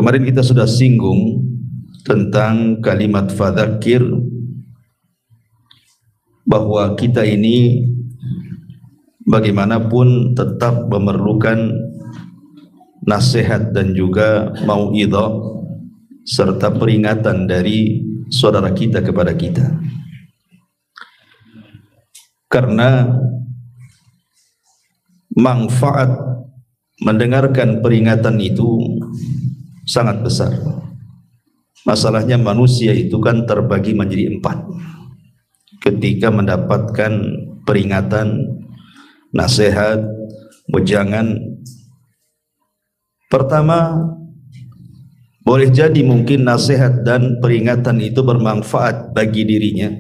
Kemarin kita sudah singgung tentang kalimat fadzakir, bahwa kita ini bagaimanapun tetap memerlukan nasihat dan juga mau'idhah serta peringatan dari saudara kita kepada kita. Karena manfaat mendengarkan peringatan itu sangat besar. Masalahnya manusia itu kan terbagi menjadi 4 ketika mendapatkan peringatan, nasihat, wejangan. Pertama, boleh jadi mungkin nasihat dan peringatan itu bermanfaat bagi dirinya,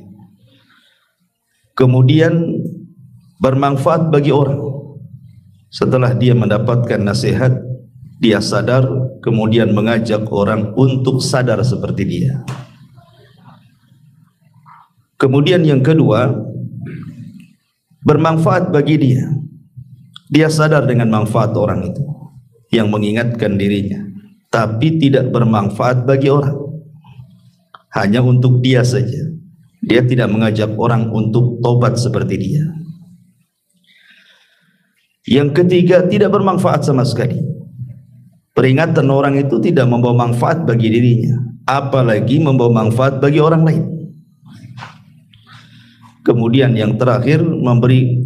kemudian bermanfaat bagi orang. Setelah dia mendapatkan nasihat, dia sadar, kemudian mengajak orang untuk sadar seperti dia. Kemudian yang kedua, bermanfaat bagi dia. Dia sadar dengan manfaat orang itu yang mengingatkan dirinya, tapi tidak bermanfaat bagi orang, hanya untuk dia saja. Dia tidak mengajak orang untuk tobat seperti dia. Yang ketiga, tidak bermanfaat sama sekali. Peringatan orang itu tidak membawa manfaat bagi dirinya, apalagi membawa manfaat bagi orang lain. Kemudian yang terakhir,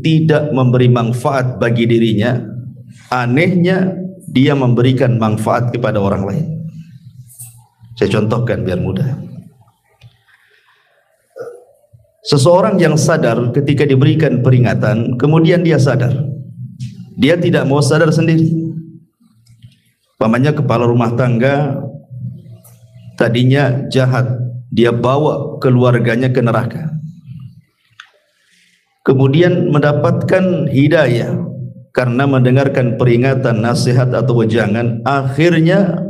tidak memberi manfaat bagi dirinya. Anehnya, dia memberikan manfaat kepada orang lain. Saya contohkan biar mudah. Seseorang yang sadar ketika diberikan peringatan, kemudian dia sadar, dia tidak mau sadar sendiri. Pamannya kepala rumah tangga, tadinya jahat, dia bawa keluarganya ke neraka. Kemudian mendapatkan hidayah karena mendengarkan peringatan, nasihat atau wejangan. Akhirnya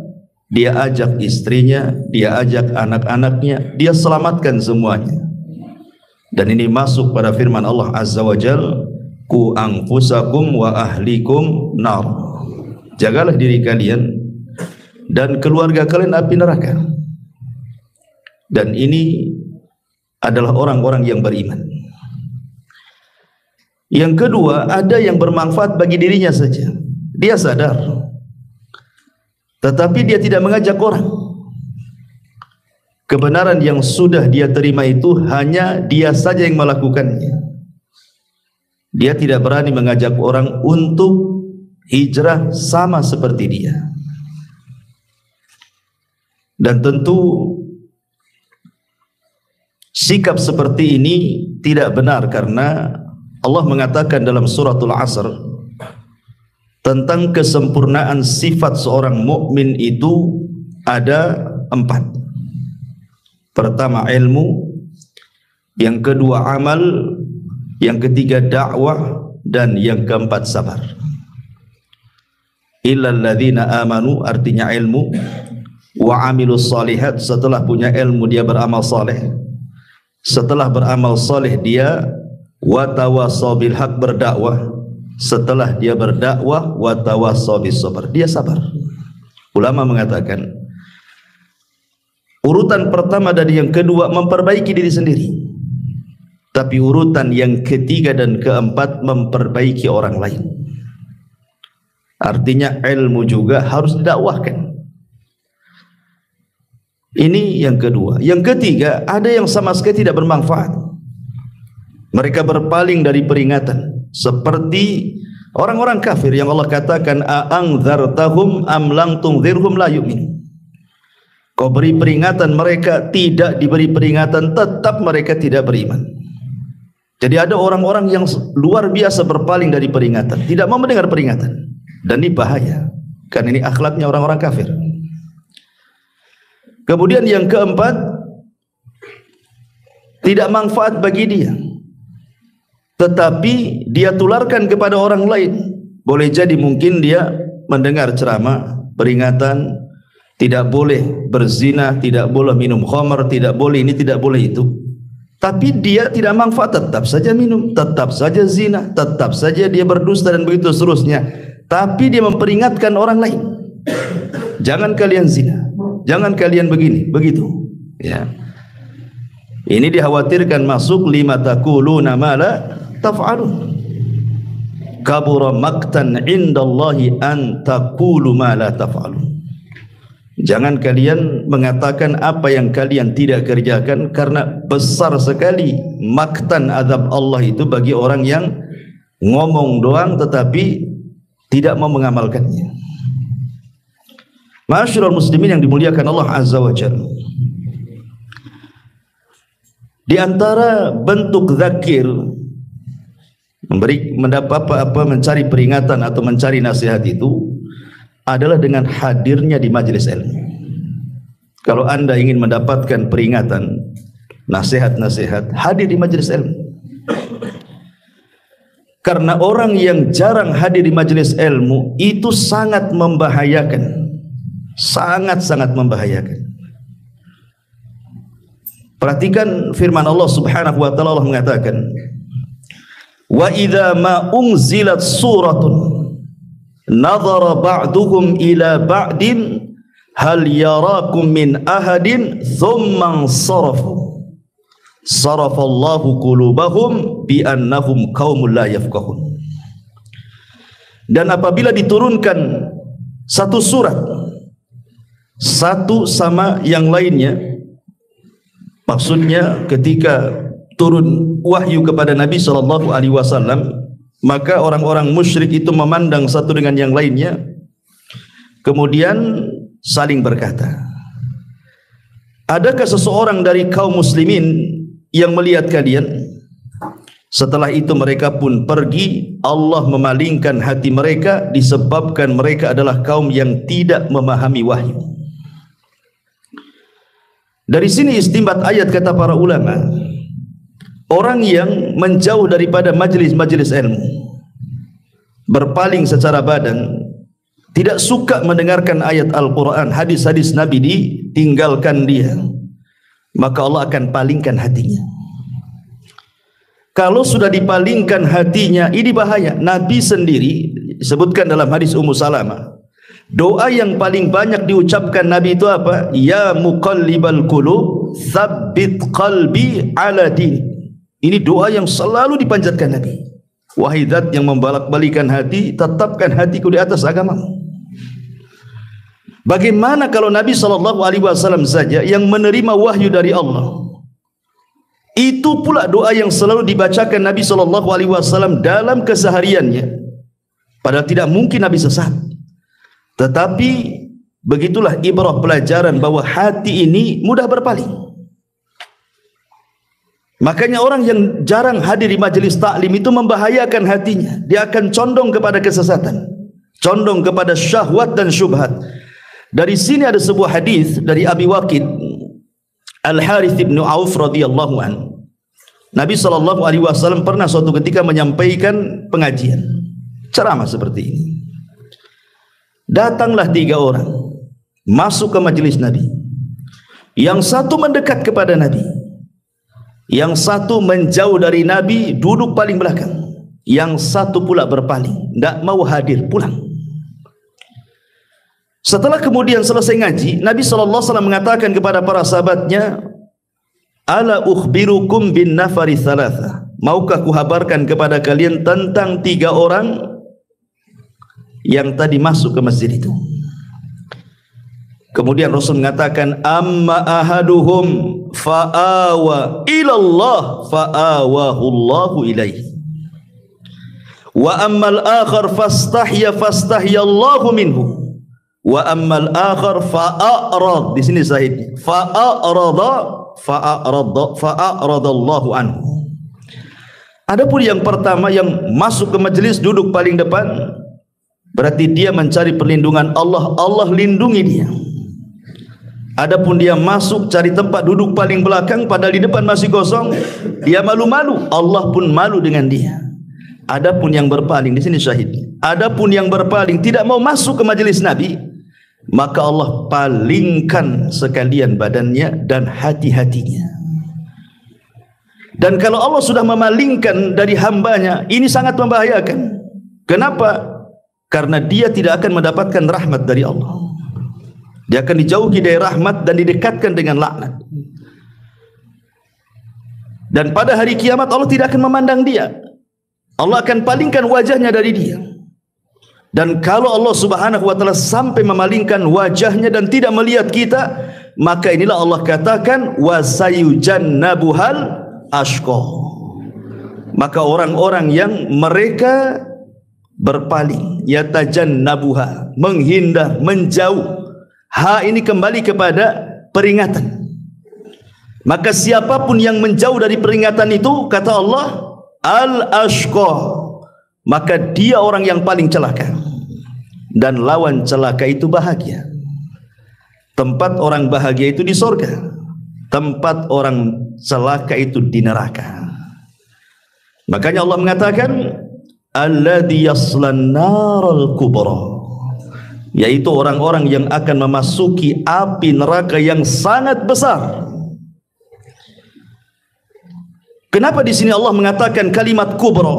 dia ajak istrinya, dia ajak anak-anaknya, dia selamatkan semuanya. Dan ini masuk pada firman Allah Azza wa Jalla, ku anfusakum wa ahlikum nar. Jagalah diri kalian dan keluarga kalian api neraka. Dan ini adalah orang-orang yang beriman. Yang kedua, ada yang bermanfaat bagi dirinya saja. Dia sadar, tetapi dia tidak mengajak orang. Kebenaran yang sudah dia terima itu hanya dia saja yang melakukannya. Dia tidak berani mengajak orang untuk hijrah sama seperti dia. Dan tentu sikap seperti ini tidak benar, karena Allah mengatakan dalam suratul Asr tentang kesempurnaan sifat seorang mukmin itu ada 4. Pertama ilmu, yang kedua amal, yang ketiga dakwah, dan yang keempat sabar. Illal ladzina amanu artinya ilmu, wa amilus shalihat, setelah punya ilmu dia beramal saleh, setelah beramal saleh dia watawassaw bil haq, berdakwah, setelah dia berdakwah watawassaw bis sabr, dia sabar. Ulama mengatakan urutan pertama dan yang kedua memperbaiki diri sendiri, tapi urutan yang ketiga dan keempat memperbaiki orang lain. Artinya ilmu juga harus didakwahkan. Ini yang kedua. Yang ketiga, ada yang sama sekali tidak bermanfaat. Mereka berpaling dari peringatan, seperti orang-orang kafir yang Allah katakan a'angdzartahum am lam tunzirhum la yu'min. Kau beri peringatan, mereka tidak diberi peringatan, tetap mereka tidak beriman. Jadi ada orang-orang yang luar biasa berpaling dari peringatan, tidak mau mendengar peringatan, dan ini bahaya, karena ini akhlaknya orang-orang kafir. Kemudian yang keempat, tidak manfaat bagi dia, tetapi dia tularkan kepada orang lain. Boleh jadi mungkin dia mendengar ceramah, peringatan, tidak boleh berzina, tidak boleh minum khamar, tidak boleh ini, tidak boleh itu. Tapi dia tidak manfaat, tetap saja minum, tetap saja zina, tetap saja dia berdusta dan begitu seterusnya. Tapi dia memperingatkan orang lain. jangan kalian zina, jangan kalian begini, begitu. Ya. Ini dikhawatirkan masuk lima taquluna ma la taf'alun. Kabura maqtan indallahi an taqulu ma la taf'alun. Jangan kalian mengatakan apa yang kalian tidak kerjakan, karena besar sekali maktan azab Allah itu bagi orang yang ngomong doang tetapi tidak mau mengamalkannya. Ma'asyiral muslimin yang dimuliakan Allah Azza wa Jalla, di antara bentuk zakir mencari peringatan atau mencari nasihat itu adalah dengan hadirnya di majelis ilmu. Kalau anda ingin mendapatkan peringatan, nasihat-nasihat, hadir di majelis ilmu. Karena orang yang jarang hadir di majelis ilmu itu sangat membahayakan, sangat-sangat membahayakan. Perhatikan firman Allah Subhanahu wa taala, Allah mengatakan, "Wa idza ma unzilat suratun nadhara ba'duhum ila ba'din hal yarakum min ahadin thumma sarafu sarafallahu qulubahum bi annahum qaumul la yafqahun." Dan apabila diturunkan satu surat, satu sama yang lainnya, maksudnya ketika turun wahyu kepada Nabi sallallahu alaihi wasallam, maka orang-orang musyrik itu memandang satu dengan yang lainnya, kemudian saling berkata, adakah seseorang dari kaum muslimin yang melihat kalian? Setelah itu mereka pun pergi. Allah memalingkan hati mereka disebabkan mereka adalah kaum yang tidak memahami wahyu. Dari sini istinbat ayat, kata para ulama, orang yang menjauh daripada majelis-majelis ilmu, berpaling secara badan, tidak suka mendengarkan ayat Al-Quran, hadis-hadis Nabi, ditinggalkan dia, maka Allah akan palingkan hatinya. Kalau sudah dipalingkan hatinya, ini bahaya. Nabi sendiri sebutkan dalam hadis Ummu Salamah, doa yang paling banyak diucapkan Nabi itu apa? Ya muqallibal qulub, tsabbit qalbi ala din. Ini doa yang selalu dipanjatkan Nabi. Wahai Zat yang membolak-balikan hati, tetapkan hatiku di atas agama. Bagaimana kalau Nabi SAW saja yang menerima wahyu dari Allah? Itu pula doa yang selalu dibacakan Nabi SAW dalam kesehariannya. Padahal tidak mungkin Nabi sesat. Tetapi begitulah ibrah, pelajaran bahwa hati ini mudah berpaling. Makanya orang yang jarang hadir di majelis taklim itu membahayakan hatinya. Dia akan condong kepada kesesatan, condong kepada syahwat dan syubhat. Dari sini ada sebuah hadis dari Abi Waqid Al-Harith bin Auf radhiyallahu anhu. Nabi SAW pernah suatu ketika menyampaikan pengajian, ceramah seperti ini. Datanglah 3 orang masuk ke majelis Nabi. Yang satu mendekat kepada Nabi, yang satu menjauh dari Nabi, duduk paling belakang. Yang satu pula berpaling, tidak mau hadir, pulang. Setelah kemudian selesai ngaji, Nabi SAW mengatakan kepada para sahabatnya, Ala ukhbirukum bin nafari thalatha. Maukah kuhabarkan kepada kalian tentang 3 orang yang tadi masuk ke masjid itu? Kemudian Rasul mengatakan, amma ahaduhum fa'awa ilallah fa'awahu Allahu ilaihi, wa ammal akhar fastahya Allahu minhu, wa ammal akhar fa'arad. Di sini sahihnya fa'aradallahu anhu. Adapun yang pertama yang masuk ke majelis duduk paling depan, berarti dia mencari perlindungan Allah, Allah lindungi dia. Adapun dia masuk cari tempat duduk paling belakang, padahal di depan masih kosong, dia malu-malu, Allah pun malu dengan dia. Adapun yang berpaling, di sini syahid, adapun yang berpaling tidak mau masuk ke majelis Nabi, maka Allah palingkan sekalian badannya dan hati-hatinya. Dan kalau Allah sudah memalingkan dari hambanya, ini sangat membahayakan. Kenapa? Karena dia tidak akan mendapatkan rahmat dari Allah. Dia akan dijauhi dari rahmat dan didekatkan dengan laknat. Dan pada hari kiamat Allah tidak akan memandang dia. Allah akan palingkan wajahnya dari dia. Dan kalau Allah Subhanahu wa taala sampai memalingkan wajahnya dan tidak melihat kita, maka inilah Allah katakan wasayujannabuhal ashqa. Maka orang-orang yang mereka berpaling, yatajannabuha, menghindar, menjauh. Ha ini kembali kepada peringatan. Maka siapapun yang menjauh dari peringatan itu, kata Allah, al-ashqa, maka dia orang yang paling celaka. Dan lawan celaka itu bahagia. Tempat orang bahagia itu di surga, tempat orang celaka itu di neraka. Makanya Allah mengatakan alladzi yaslan naral kubra, yaitu orang-orang yang akan memasuki api neraka yang sangat besar. Kenapa di sini Allah mengatakan kalimat kubra,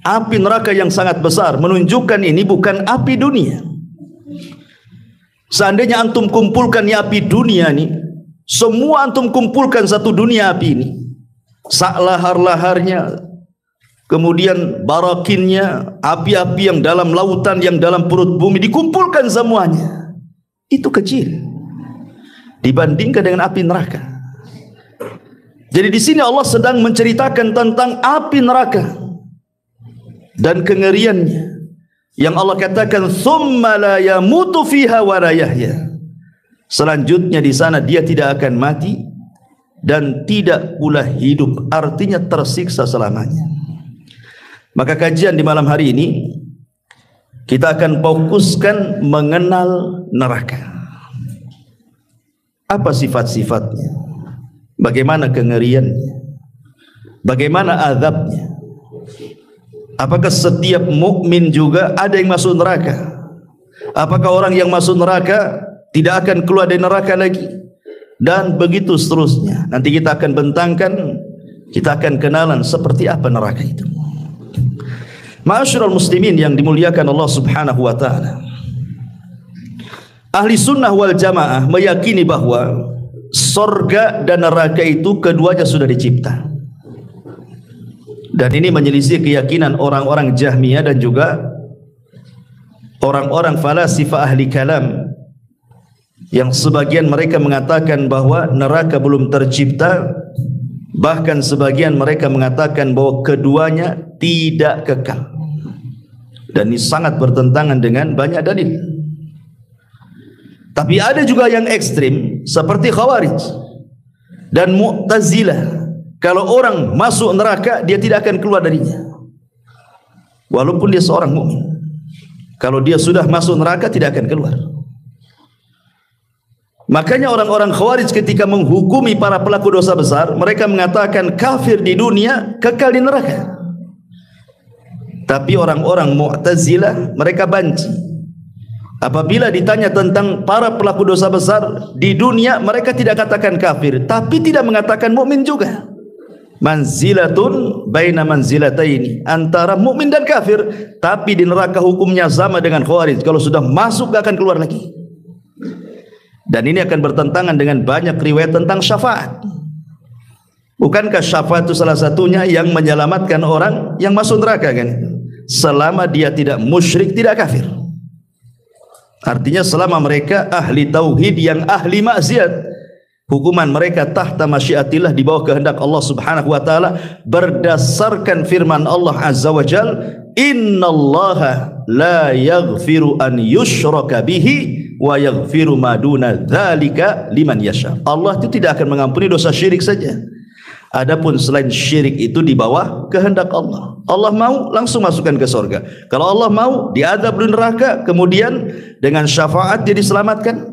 api neraka yang sangat besar, menunjukkan ini bukan api dunia. Seandainya antum kumpulkan api dunia ini, semua antum kumpulkan satu dunia api ini, sak lahar-laharnya, kemudian barakinnya, api-api yang dalam lautan, yang dalam perut bumi, dikumpulkan semuanya, itu kecil dibandingkan dengan api neraka. Jadi di sini Allah sedang menceritakan tentang api neraka dan kengeriannya, yang Allah katakan tsumma la yamutu fiha wa la yahya. Selanjutnya di sana dia tidak akan mati dan tidak pula hidup, artinya tersiksa selamanya. Maka kajian di malam hari ini kita akan fokuskan mengenal neraka. Apa sifat-sifatnya? Bagaimana kengeriannya? Bagaimana azabnya? Apakah setiap mukmin juga ada yang masuk neraka? Apakah orang yang masuk neraka tidak akan keluar dari neraka lagi? Dan begitu seterusnya. Nanti kita akan bentangkan, kita akan kenalan seperti apa neraka itu. Ma'asyiral muslimin yang dimuliakan Allah Subhanahu wa taala. Ahli sunnah wal jamaah meyakini bahwa surga dan neraka itu keduanya sudah dicipta. Dan ini menyelisih keyakinan orang-orang Jahmiyah dan juga orang-orang falasifah ahli kalam, yang sebagian mereka mengatakan bahwa neraka belum tercipta, bahkan sebagian mereka mengatakan bahwa keduanya tidak kekal. Dan ini sangat bertentangan dengan banyak dalil. Tapi ada juga yang ekstrim seperti Khawarij dan Mu'tazilah. Kalau orang masuk neraka, dia tidak akan keluar darinya, walaupun dia seorang mukmin. Kalau dia sudah masuk neraka, tidak akan keluar. Makanya orang-orang Khawarij ketika menghukumi para pelaku dosa besar, mereka mengatakan kafir di dunia, kekal di neraka. Tapi orang-orang Mu'tazilah, mereka banci. Apabila ditanya tentang para pelaku dosa besar di dunia, mereka tidak katakan kafir, tapi tidak mengatakan mukmin juga. Manzilatun baina manzilataini, antara mukmin dan kafir. Tapi di neraka hukumnya sama dengan Khawarij, kalau sudah masuk gak akan keluar lagi. Dan ini akan bertentangan dengan banyak riwayat tentang syafaat. Bukankah syafaat itu salah satunya yang menyelamatkan orang yang masuk neraka kan? Selama dia tidak musyrik, tidak kafir. Artinya selama mereka ahli tauhid yang ahli maksiat, hukuman mereka tahta masyiatillah, di bawah kehendak Allah Subhanahu wa taala, berdasarkan firman Allah Azza wa Jal, innallaha la yaghfiru an yushraka bihi wa yaghfiru ma duna dzalika liman yasha. Allah itu tidak akan mengampuni dosa syirik saja. Adapun selain syirik itu di bawah kehendak Allah. Allah mau langsung masukkan ke surga. Kalau Allah mau diadab di neraka, kemudian dengan syafaat dia diselamatkan.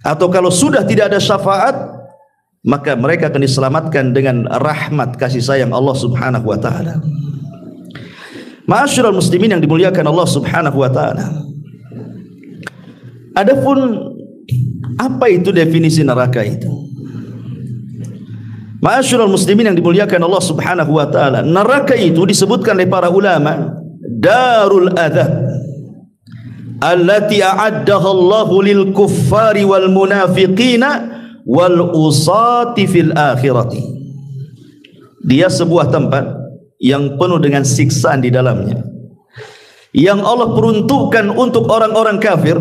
Atau kalau sudah tidak ada syafaat, maka mereka akan diselamatkan dengan rahmat kasih sayang Allah Subhanahu wa taala. Ma'asyiral muslimin yang dimuliakan Allah Subhanahu wa taala. Adapun apa itu definisi neraka itu? Ma'asyiral muslimin yang dimuliakan Allah Subhanahu wa taala, neraka itu disebutkan oleh para ulama darul adzab, allati a'addaha Allahu lil kuffari wal munafiqina wal usati fil akhirati. Dia sebuah tempat yang penuh dengan siksaan di dalamnya, yang Allah peruntukkan untuk orang-orang kafir,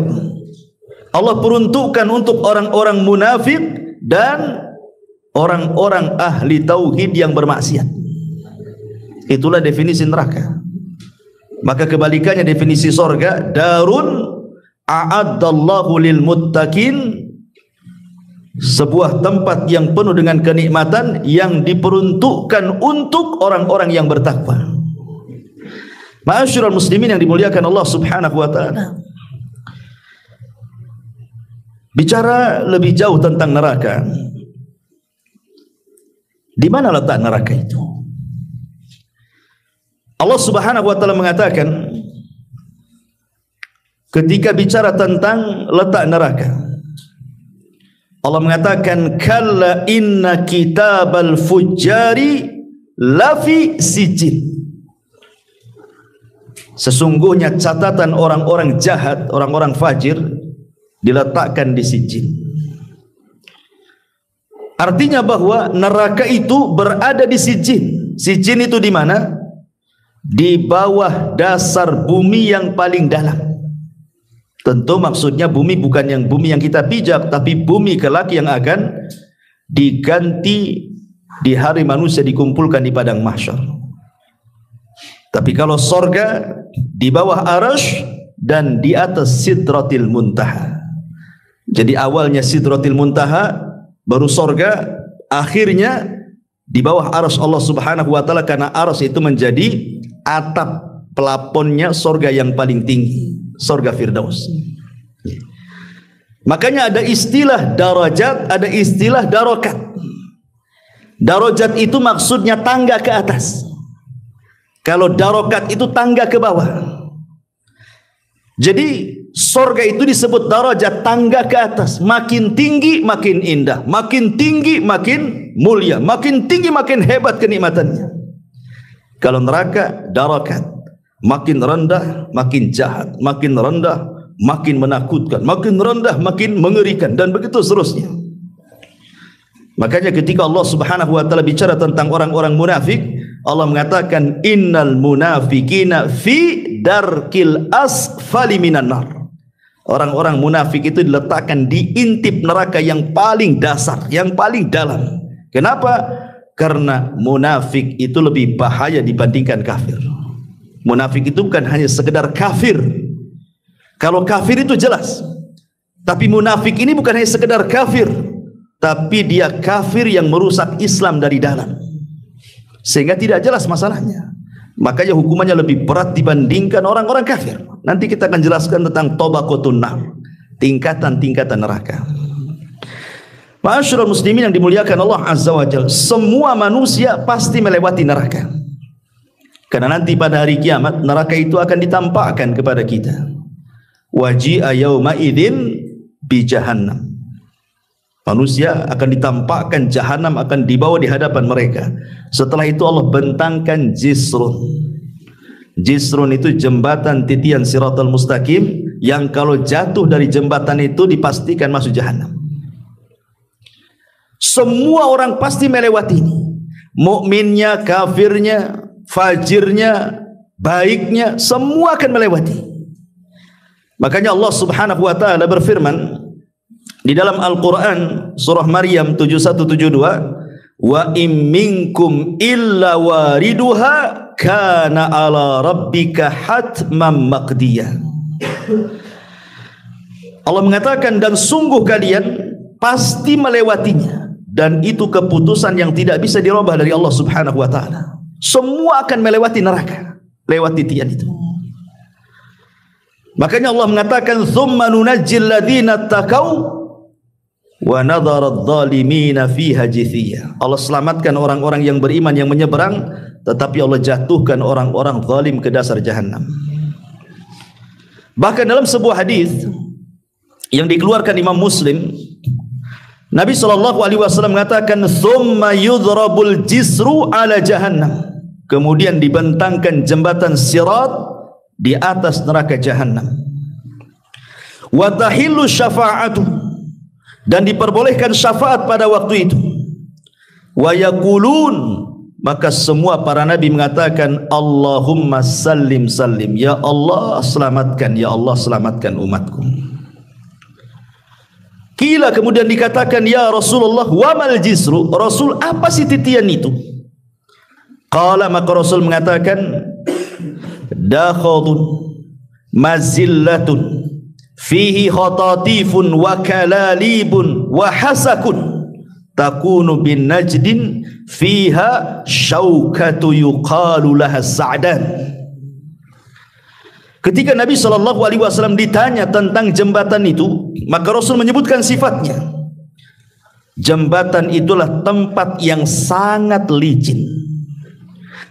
Allah peruntukkan untuk orang-orang munafik dan orang-orang ahli tauhid yang bermaksiat. Itulah definisi neraka. Maka kebalikannya definisi sorga, darun a'addallahu lil muttaqin, sebuah tempat yang penuh dengan kenikmatan yang diperuntukkan untuk orang-orang yang bertakwa. Ma'asyiral muslimin yang dimuliakan Allah Subhanahu wa taala. Bicara lebih jauh tentang neraka. Di mana letak neraka itu? Allah Subhanahu wa taala mengatakan ketika bicara tentang letak neraka, Allah mengatakan kalla inna kitabal fujjari lafi sijin. Sesungguhnya catatan orang-orang jahat, orang-orang fajir diletakkan di sijin. Artinya bahwa neraka itu berada di sijin. Sijin itu di mana? Di bawah dasar bumi yang paling dalam. Tentu maksudnya bumi bukan yang bumi yang kita pijak, tapi bumi kelak yang akan diganti di hari manusia dikumpulkan di padang mahsyar. Tapi kalau sorga di bawah arasy dan di atas sidratil muntaha. Jadi awalnya sidratil muntaha, baru sorga, akhirnya di bawah arasy Allah Subhanahu wa taala, karena arasy itu menjadi atap pelaponnya sorga yang paling tinggi, sorga Firdaus. Makanya ada istilah darajat, ada istilah darokat. Darajat itu maksudnya tangga ke atas. Kalau darokat itu tangga ke bawah. Jadi sorga itu disebut darajat, tangga ke atas. Makin tinggi makin indah, makin tinggi makin mulia, makin tinggi makin hebat kenikmatannya. Kalau neraka darokat, makin rendah makin jahat, makin rendah makin menakutkan, makin rendah makin mengerikan, dan begitu seterusnya. Makanya ketika Allah Subhanahu wa taala bicara tentang orang-orang munafik, Allah mengatakan innal munafiqina fi darkil asfali minan nar. Orang-orang munafik itu diletakkan di intip neraka yang paling dasar, yang paling dalam. Kenapa? Karena munafik itu lebih bahaya dibandingkan kafir. Munafik itu bukan hanya sekedar kafir. Kalau kafir itu jelas, tapi munafik ini bukan hanya sekedar kafir, tapi dia kafir yang merusak Islam dari dalam, sehingga tidak jelas masalahnya. Makanya hukumannya lebih berat dibandingkan orang-orang kafir. Nanti kita akan jelaskan tentang tabaqatun nar, tingkatan-tingkatan neraka. Ma'asyiral muslimin yang dimuliakan Allah Azza wa Jalla, semua manusia pasti melewati neraka. Karena nanti pada hari kiamat neraka itu akan ditampakkan kepada kita. Waji'a yauma idzin bi jahannam. Manusia akan ditampakkan jahanam, akan dibawa di hadapan mereka. Setelah itu Allah bentangkan jisrun. Jisrun itu jembatan titian siratal mustaqim, yang kalau jatuh dari jembatan itu dipastikan masuk jahanam. Semua orang pasti melewati ini. Mukminnya, kafirnya, fajirnya, baiknya, semua akan melewati. Makanya Allah Subhanahu wa taala berfirman di dalam Al-Qur'an surah Maryam 7172, wa im minkum illa wariduha kana ala rabbika hatman maqdiyah. Allah mengatakan, dan sungguh kalian pasti melewatinya, dan itu keputusan yang tidak bisa dirubah dari Allah Subhanahu wa taala. Semua akan melewati neraka, lewat titian itu. Makanya Allah mengatakan thumma nunajjil ladzina taqau wa nadhara adh-dhalimina fiha jithiya. Allah selamatkan orang-orang yang beriman yang menyeberang, tetapi Allah jatuhkan orang-orang zalim ke dasar jahanam. Bahkan dalam sebuah hadis yang dikeluarkan Imam Muslim, Nabi SAW mengatakan thumma yudhrabul jisru ala jahannam. Kemudian dibentangkan jembatan sirat di atas neraka jahanam. wa tahillu syafa'atu, dan diperbolehkan syafaat pada waktu itu. Wa yaqulun, maka semua para nabi mengatakan Allahumma sallim sallim, ya Allah selamatkan, ya Allah selamatkan umatku. Kila, kemudian dikatakan, ya Rasulullah, wa mal jisru, Rasul apa sih titian itu? Qala, maka Rasul mengatakan, dakhadun mazillatun fihi khatatifun wa kalalibun wa hasakun takunu bin najdin fiha syaukatu yuqalu laha sa'dan. Ketika Nabi SAW ditanya tentang jembatan itu, maka Rasul menyebutkan sifatnya. Jembatan itulah tempat yang sangat licin,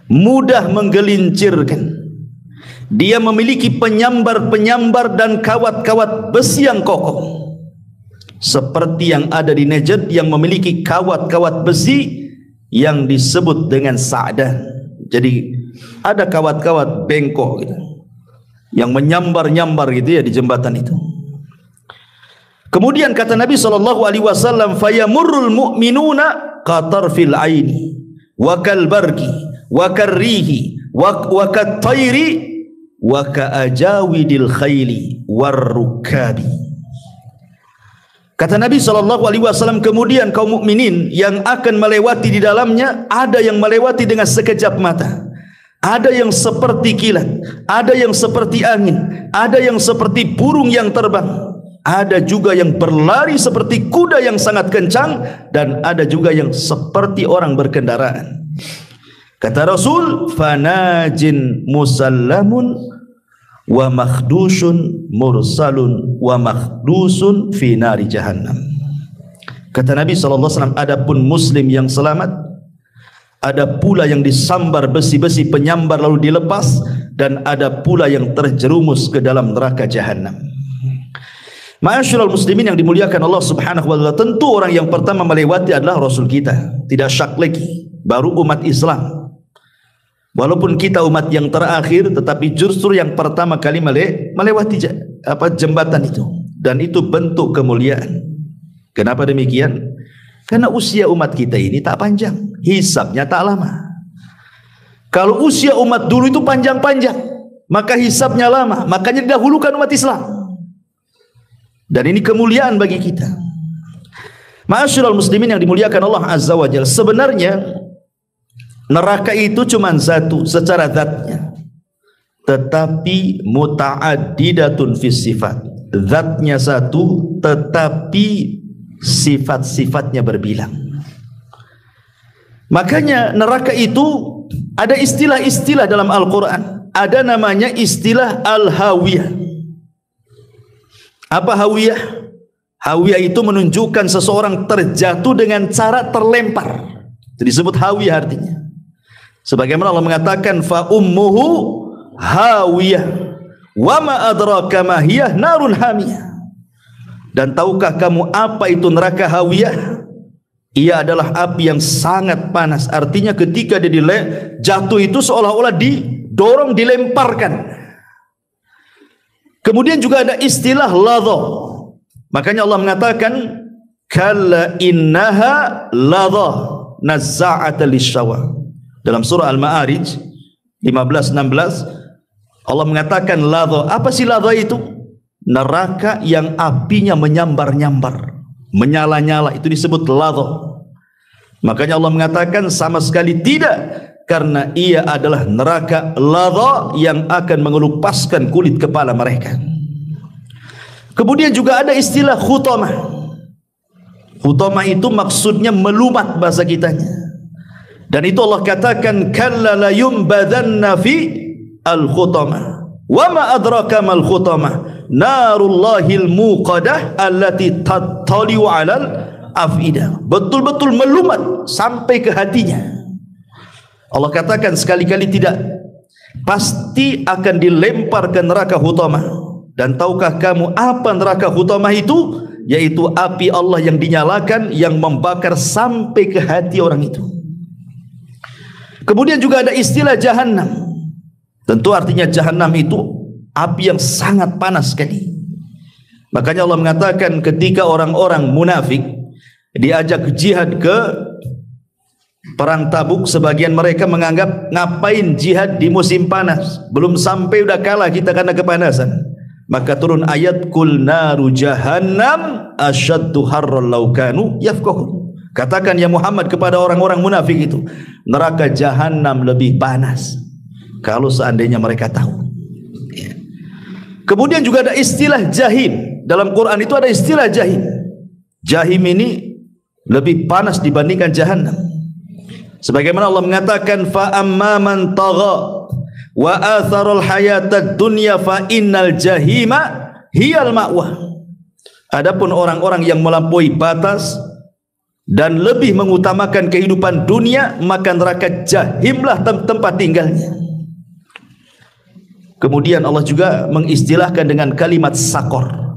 mudah menggelincirkan. Dia memiliki penyambar-penyambar dan kawat-kawat besi yang kokoh, seperti yang ada di Najd yang memiliki kawat-kawat besi yang disebut dengan sa'dan. Jadi ada kawat-kawat bengkok gitu, yang menyambar-nyambar gitu ya di jembatan itu. Kemudian kata Nabi SAW, fayamurrul mu'minuna qatarfil aini wa kalbarki wa karrihi wa kattairi wa kaajawidil khayli warrukabi. Kata Nabi SAW, kemudian kaum mukminin yang akan melewati di dalamnya, ada yang melewati dengan sekejap mata, ada yang seperti kilat, ada yang seperti angin, ada yang seperti burung yang terbang, ada juga yang berlari seperti kuda yang sangat kencang, dan ada juga yang seperti orang berkendaraan. Kata Rasul, fanajin musallamun wa makhdusun mursalun wa makhdusun fi nari jahannam. Kata Nabi SAW, adapun muslim yang selamat, ada pula yang disambar besi-besi penyambar lalu dilepas, dan ada pula yang terjerumus ke dalam neraka jahannam. Ma'asyiral muslimin yang dimuliakan Allah Subhanahu wa taala, tentu orang yang pertama melewati adalah Rasul kita, tidak syak lagi, baru umat Islam. Walaupun kita umat yang terakhir, tetapi justru yang pertama kali melewati jembatan itu, dan itu bentuk kemuliaan. Kenapa demikian? Karena usia umat kita ini tak panjang, hisabnya tak lama. Kalau usia umat dulu itu panjang-panjang, maka hisabnya lama, makanya didahulukan umat Islam. Dan ini kemuliaan bagi kita. Ma'asyiral muslimin yang dimuliakan Allah Azza wa Jalla, sebenarnya neraka itu cuma satu secara zatnya, tetapi muta'addidatun fis sifat. Zatnya satu, tetapi sifat-sifatnya berbilang. Makanya neraka itu ada istilah-istilah dalam Al-Quran. Ada namanya istilah al-hawiyah. Apa hawiyah? Hawiyah itu menunjukkan seseorang terjatuh dengan cara terlempar. Itu disebut hawiyah artinya. Sebagaimana Allah mengatakan, fa ummuhu hawiyah wa ma adraka ma hiyah narun hamiyah. Dan tahukah kamu apa itu neraka hawiyah? Ia adalah api yang sangat panas. Artinya ketika dia jatuh itu seolah-olah didorong, dilemparkan. Kemudian juga ada istilah ladha. Makanya Allah mengatakan, kalla innaha ladha nazza'ata lisyawa. Dalam surah Al-Ma'arij 15-16 Allah mengatakan ladha. Apa sih ladha itu? Neraka yang apinya menyambar-nyambar, menyala-nyala, itu disebut ladha. Makanya Allah mengatakan sama sekali tidak, karena ia adalah neraka ladha yang akan mengelupaskan kulit kepala mereka. Kemudian juga ada istilah khutamah. Khutamah itu maksudnya melumat bahasa kitanya. Dan itu Allah katakan, kalla la yumbadanna fi al-khutamah. Wa ma adraka mal khutamah, narullahil muqadah allati tattali'u 'alal afidah. Betul-betul melumat sampai ke hatinya. Allah katakan sekali-kali tidak, pasti akan dilempar ke neraka khutamah. Dan tahukah kamu apa neraka khutamah itu? Yaitu api Allah yang dinyalakan, yang membakar sampai ke hati orang itu. Kemudian juga ada istilah jahannam. Tentu artinya jahannam itu api yang sangat panas sekali. Makanya Allah mengatakan ketika orang-orang munafik diajak jihad ke perang Tabuk, sebagian mereka menganggap ngapain jihad di musim panas, belum sampai udah kalah kita karena kepanasan. Maka turun ayat kul naru jahannam asyaddu harran law kanu yafqahun. Katakan ya Muhammad kepada orang-orang munafik itu, neraka jahanam lebih panas kalau seandainya mereka tahu. Kemudian juga ada istilah jahim. Dalam Quran itu ada istilah jahim. Jahim ini lebih panas dibandingkan jahanam. Sebagaimana Allah mengatakan fa amma man tagha wa atharul hayatad dunya fa innal jahima hiyal ma'wa. Adapun orang-orang yang melampaui batas dan lebih mengutamakan kehidupan dunia, maka neraka jahimlah tempat tinggalnya. Kemudian Allah juga mengistilahkan dengan kalimat sakor.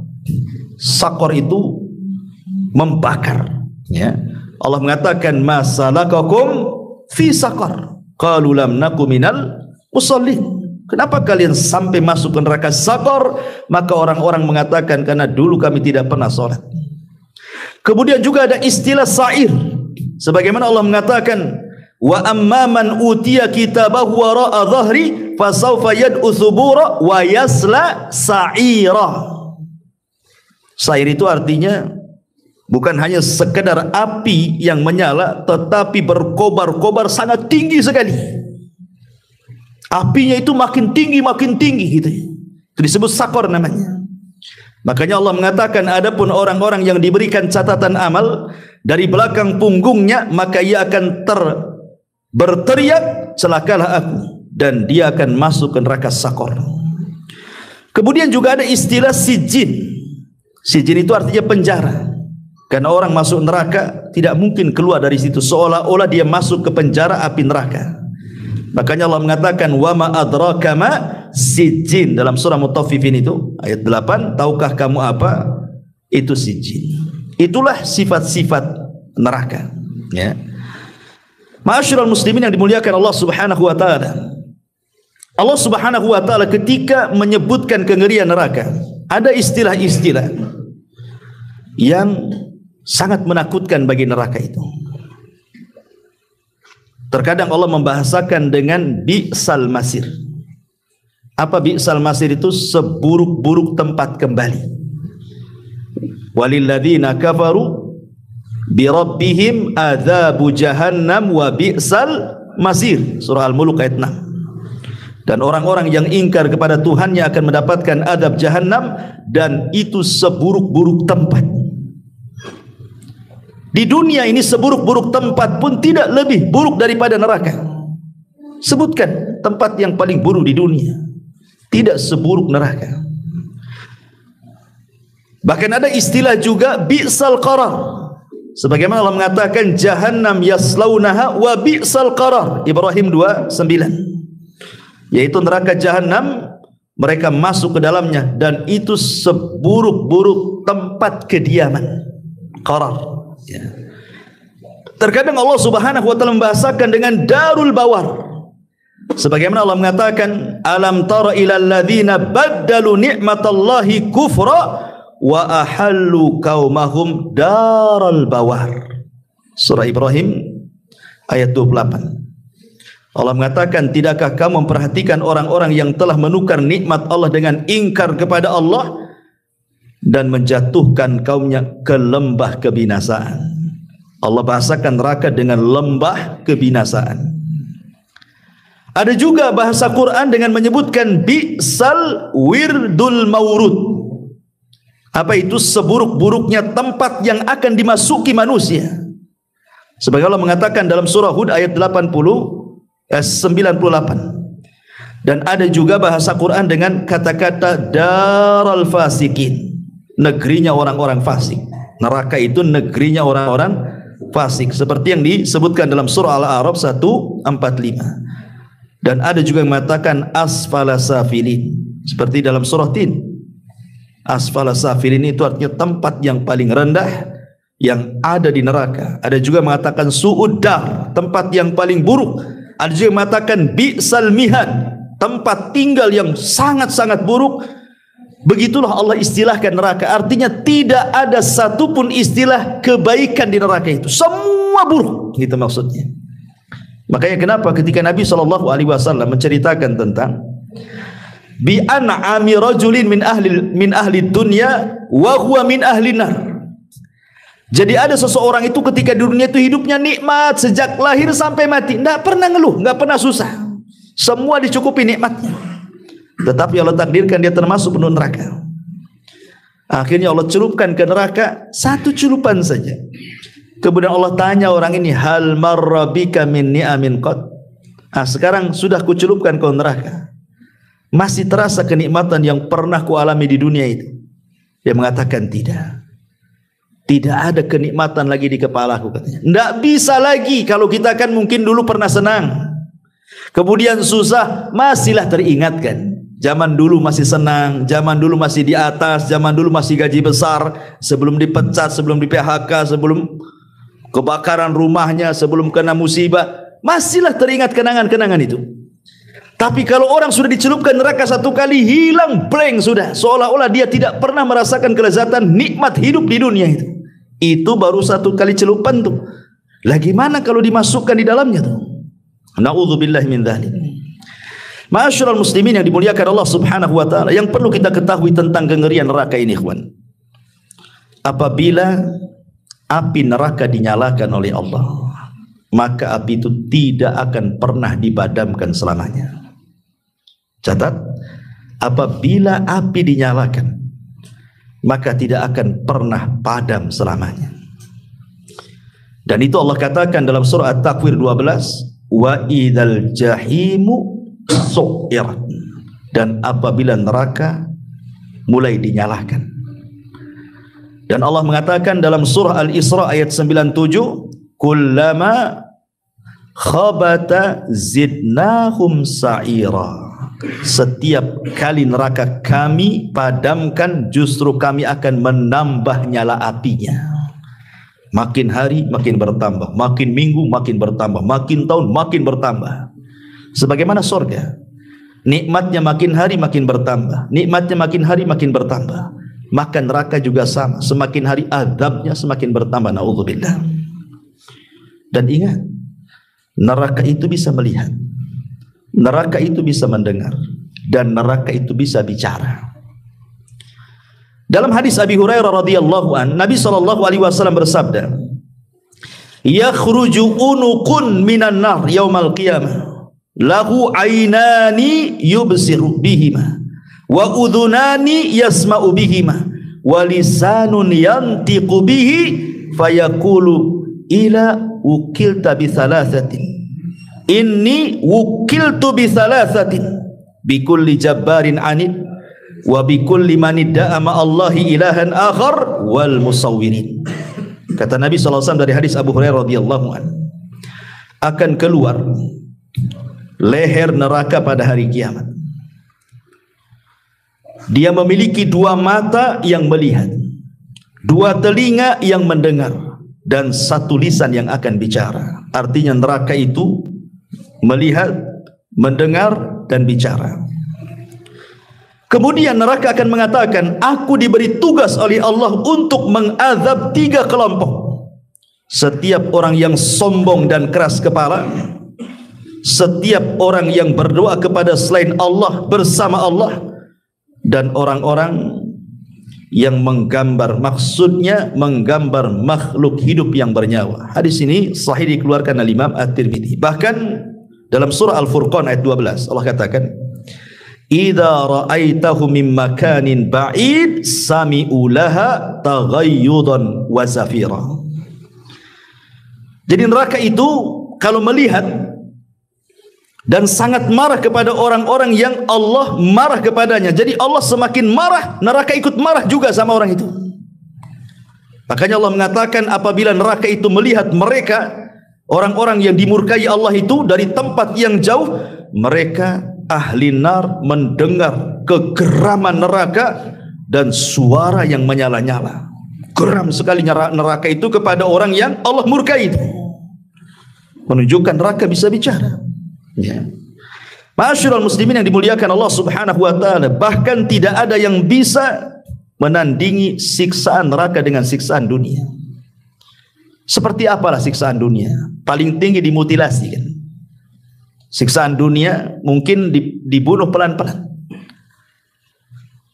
Sakor itu membakar, ya. Allah mengatakan masalakakum fi sakor qalu lam naku minal musallin. Kenapa kalian sampai masuk ke neraka sakor? Maka orang-orang mengatakan karena dulu kami tidak pernah sholat. Kemudian juga ada istilah sa'ir, sebagaimana Allah mengatakan wa amma man utiya kitabahu wara'a dhahri fasawfa yad'u thubura wa yasla sa'ira. Sa'ir itu artinya bukan hanya sekedar api yang menyala, tetapi berkobar-kobar sangat tinggi sekali. Apinya itu makin tinggi gitu. Itu disebut sakor namanya. Makanya Allah mengatakan adapun orang-orang yang diberikan catatan amal dari belakang punggungnya, maka ia akan berteriak celakalah aku, dan dia akan masuk ke neraka sakor. Kemudian juga ada istilah sijin. Sijin itu artinya penjara. Karena orang masuk neraka tidak mungkin keluar dari situ, seolah-olah dia masuk ke penjara api neraka. Makanya Allah mengatakan wa ma adraka ma sijin dalam surah Mutaffifin itu ayat 8, tahukah kamu apa itu sijin? Itulah sifat-sifat neraka, ya. Ma'asyiral muslimin yang dimuliakan Allah Subhanahu wa taala. Allah Subhanahu wa taala ketika menyebutkan kengerian neraka, ada istilah-istilah yang sangat menakutkan bagi neraka itu. Terkadang Allah membahasakan dengan bi'sal masir. Apa bi'sal masir itu? Seburuk-buruk tempat kembali. Walilladzina kafaru bi rabbihim adzabu jahannam wa bi'sal masir. Surah Al-Mulk ayat 6. Dan orang-orang yang ingkar kepada Tuhannya akan mendapatkan adab jahannam, dan itu seburuk-buruk tempat. Di dunia ini seburuk-buruk tempat pun tidak lebih buruk daripada neraka. Sebutkan tempat yang paling buruk di dunia, tidak seburuk neraka. Bahkan ada istilah juga bi'sal qarar. Sebagaimana Allah mengatakan jahannam yaslaunaha wa bi'sal qarar, Ibrahim 2:9. Yaitu neraka jahannam, mereka masuk ke dalamnya, dan itu seburuk-buruk tempat kediaman. Qarar. Ya. Terkadang Allah Subhanahu wa taala membahasakan dengan darul bawar. Sebagaimana Allah mengatakan alam tara ilal ladzina baddalu ni'matallahi kufra wa ahallu qaumahum daral bawar. Surah Ibrahim ayat 28. Allah mengatakan tidakkah kamu memperhatikan orang-orang yang telah menukar nikmat Allah dengan ingkar kepada Allah dan menjatuhkan kaumnya ke lembah kebinasaan. Allah bahasakan neraka dengan lembah kebinasaan. Ada juga bahasa Quran dengan menyebutkan bi'sal wirdul maurud. Apa itu? Seburuk-buruknya tempat yang akan dimasuki manusia. Sebagai Allah mengatakan dalam surah Hud ayat 98. Dan ada juga bahasa Quran dengan kata-kata daral fasikin, negerinya orang-orang fasik. Neraka itu negerinya orang-orang fasik, seperti yang disebutkan dalam surah Al-A'raf 1:45. Dan ada juga yang mengatakan asfala safilin, seperti dalam surah Tin. Asfala safilin itu artinya tempat yang paling rendah yang ada di neraka. Ada juga yang mengatakan su'uddar, tempat yang paling buruk. Ada juga yang mengatakan bi'sal mihad, tempat tinggal yang sangat-sangat buruk. Begitulah Allah istilahkan neraka. Artinya tidak ada satupun istilah kebaikan di neraka itu. Semua buruk. Gitu maksudnya. Makanya kenapa ketika Nabi SAW menceritakan tentang bi an'ami rajulin min ahli dunya wa huwa min ahli nar. Jadi ada seseorang itu ketika di dunia itu hidupnya nikmat sejak lahir sampai mati, tidak pernah ngeluh, nggak pernah susah, semua dicukupi nikmatnya. Tetapi Allah takdirkan dia termasuk penduduk neraka. Akhirnya Allah celupkan ke neraka satu celupan saja. Kemudian Allah tanya orang ini, hal marrabika min ni'amin qad. Sekarang sudah kucelupkan kau neraka, masih terasa kenikmatan yang pernah kualami di dunia itu? Dia mengatakan tidak. Tidak ada kenikmatan lagi di kepalaku, katanya. Tidak bisa lagi. Kalau kita kan mungkin dulu pernah senang, kemudian susah, masihlah teringatkan. Zaman dulu masih senang, zaman dulu masih di atas, zaman dulu masih gaji besar, sebelum dipecat, sebelum di PHK, sebelum kebakaran rumahnya, sebelum kena musibah, masihlah teringat kenangan-kenangan itu. Tapi kalau orang sudah dicelupkan neraka satu kali, hilang blank sudah, seolah-olah dia tidak pernah merasakan kelezatan nikmat hidup di dunia itu. Itu baru satu kali celupan tuh. Lagi mana kalau dimasukkan di dalamnya tuh? Na'udzubillah min dzalik. Ma'asyiral muslimin yang dimuliakan Allah Subhanahu wa taala, yang perlu kita ketahui tentang kengerian neraka ini, ikhwan. Apabila api neraka dinyalakan oleh Allah, maka api itu tidak akan pernah dipadamkan selamanya. Catat, apabila api dinyalakan, maka tidak akan pernah padam selamanya. Dan itu Allah katakan dalam surah At-Takwir 12, wa idzal jahimu su'irat. Dan apabila neraka mulai dinyalakan. Dan Allah mengatakan dalam surah Al-Isra ayat 97, kullama khabata zidnahum sa'ira. Setiap kali neraka kami padamkan, justru kami akan menambah nyala apinya. Makin hari makin bertambah, makin minggu makin bertambah, makin tahun makin bertambah. Sebagaimana surga, nikmatnya makin hari makin bertambah, nikmatnya makin hari makin bertambah. Maka neraka juga sama, semakin hari azabnya semakin bertambah. Na'udzubillah. Dan ingat, neraka itu bisa melihat, neraka itu bisa mendengar, dan neraka itu bisa bicara. Dalam hadis Abi Hurairah radhiyallahu an, Nabi SAW bersabda, yakhruju unuqun minan nar yaumal qiyamah, lahu aynani yubsiru bihima, wa udhunani yasma'u bihima, wa lisanun yantiqu bihi, fayaqulu ila ukilta bi thalathatin, inni wukiltu bi thalathatin, bi kulli jabbarin anid, wa bi kulli man idda'a ma'allahi ilahan akhar, wal musawwirin. Kata Nabi SAW dari hadis Abu Hurairah radhiyallahu anhu, akan keluar leher neraka pada hari kiamat. Dia memiliki dua mata yang melihat, dua telinga yang mendengar, dan satu lisan yang akan bicara. Artinya neraka itu melihat, mendengar, dan bicara. Kemudian neraka akan mengatakan, aku diberi tugas oleh Allah untuk mengazab tiga kelompok. Setiap orang yang sombong dan keras kepala, setiap orang yang berdoa kepada selain Allah bersama Allah, dan orang-orang yang menggambar, maksudnya menggambar makhluk hidup yang bernyawa. Hadis ini sahih dikeluarkan oleh Imam At-Tirmidzi. Bahkan dalam surah Al-Furqan ayat 12 Allah katakan, idza ra'aitahu min makanin ba'id sami'u laha taghayyudan wa zafira. Jadi neraka itu kalau melihat dan sangat marah kepada orang-orang yang Allah marah kepadanya. Jadi Allah semakin marah, neraka ikut marah juga sama orang itu. Makanya Allah mengatakan apabila neraka itu melihat mereka, orang-orang yang dimurkai Allah itu dari tempat yang jauh, mereka ahli nar mendengar kegeraman neraka dan suara yang menyala-nyala. Geram sekali neraka itu kepada orang yang Allah murkai itu. Menunjukkan neraka bisa bicara. Ya. Ma'asyiral muslimin yang dimuliakan Allah Subhanahu wa taala, bahkan tidak ada yang bisa menandingi siksaan neraka dengan siksaan dunia. Seperti apalah siksaan dunia? Paling tinggi dimutilasi kan. Siksaan dunia mungkin dibunuh pelan-pelan.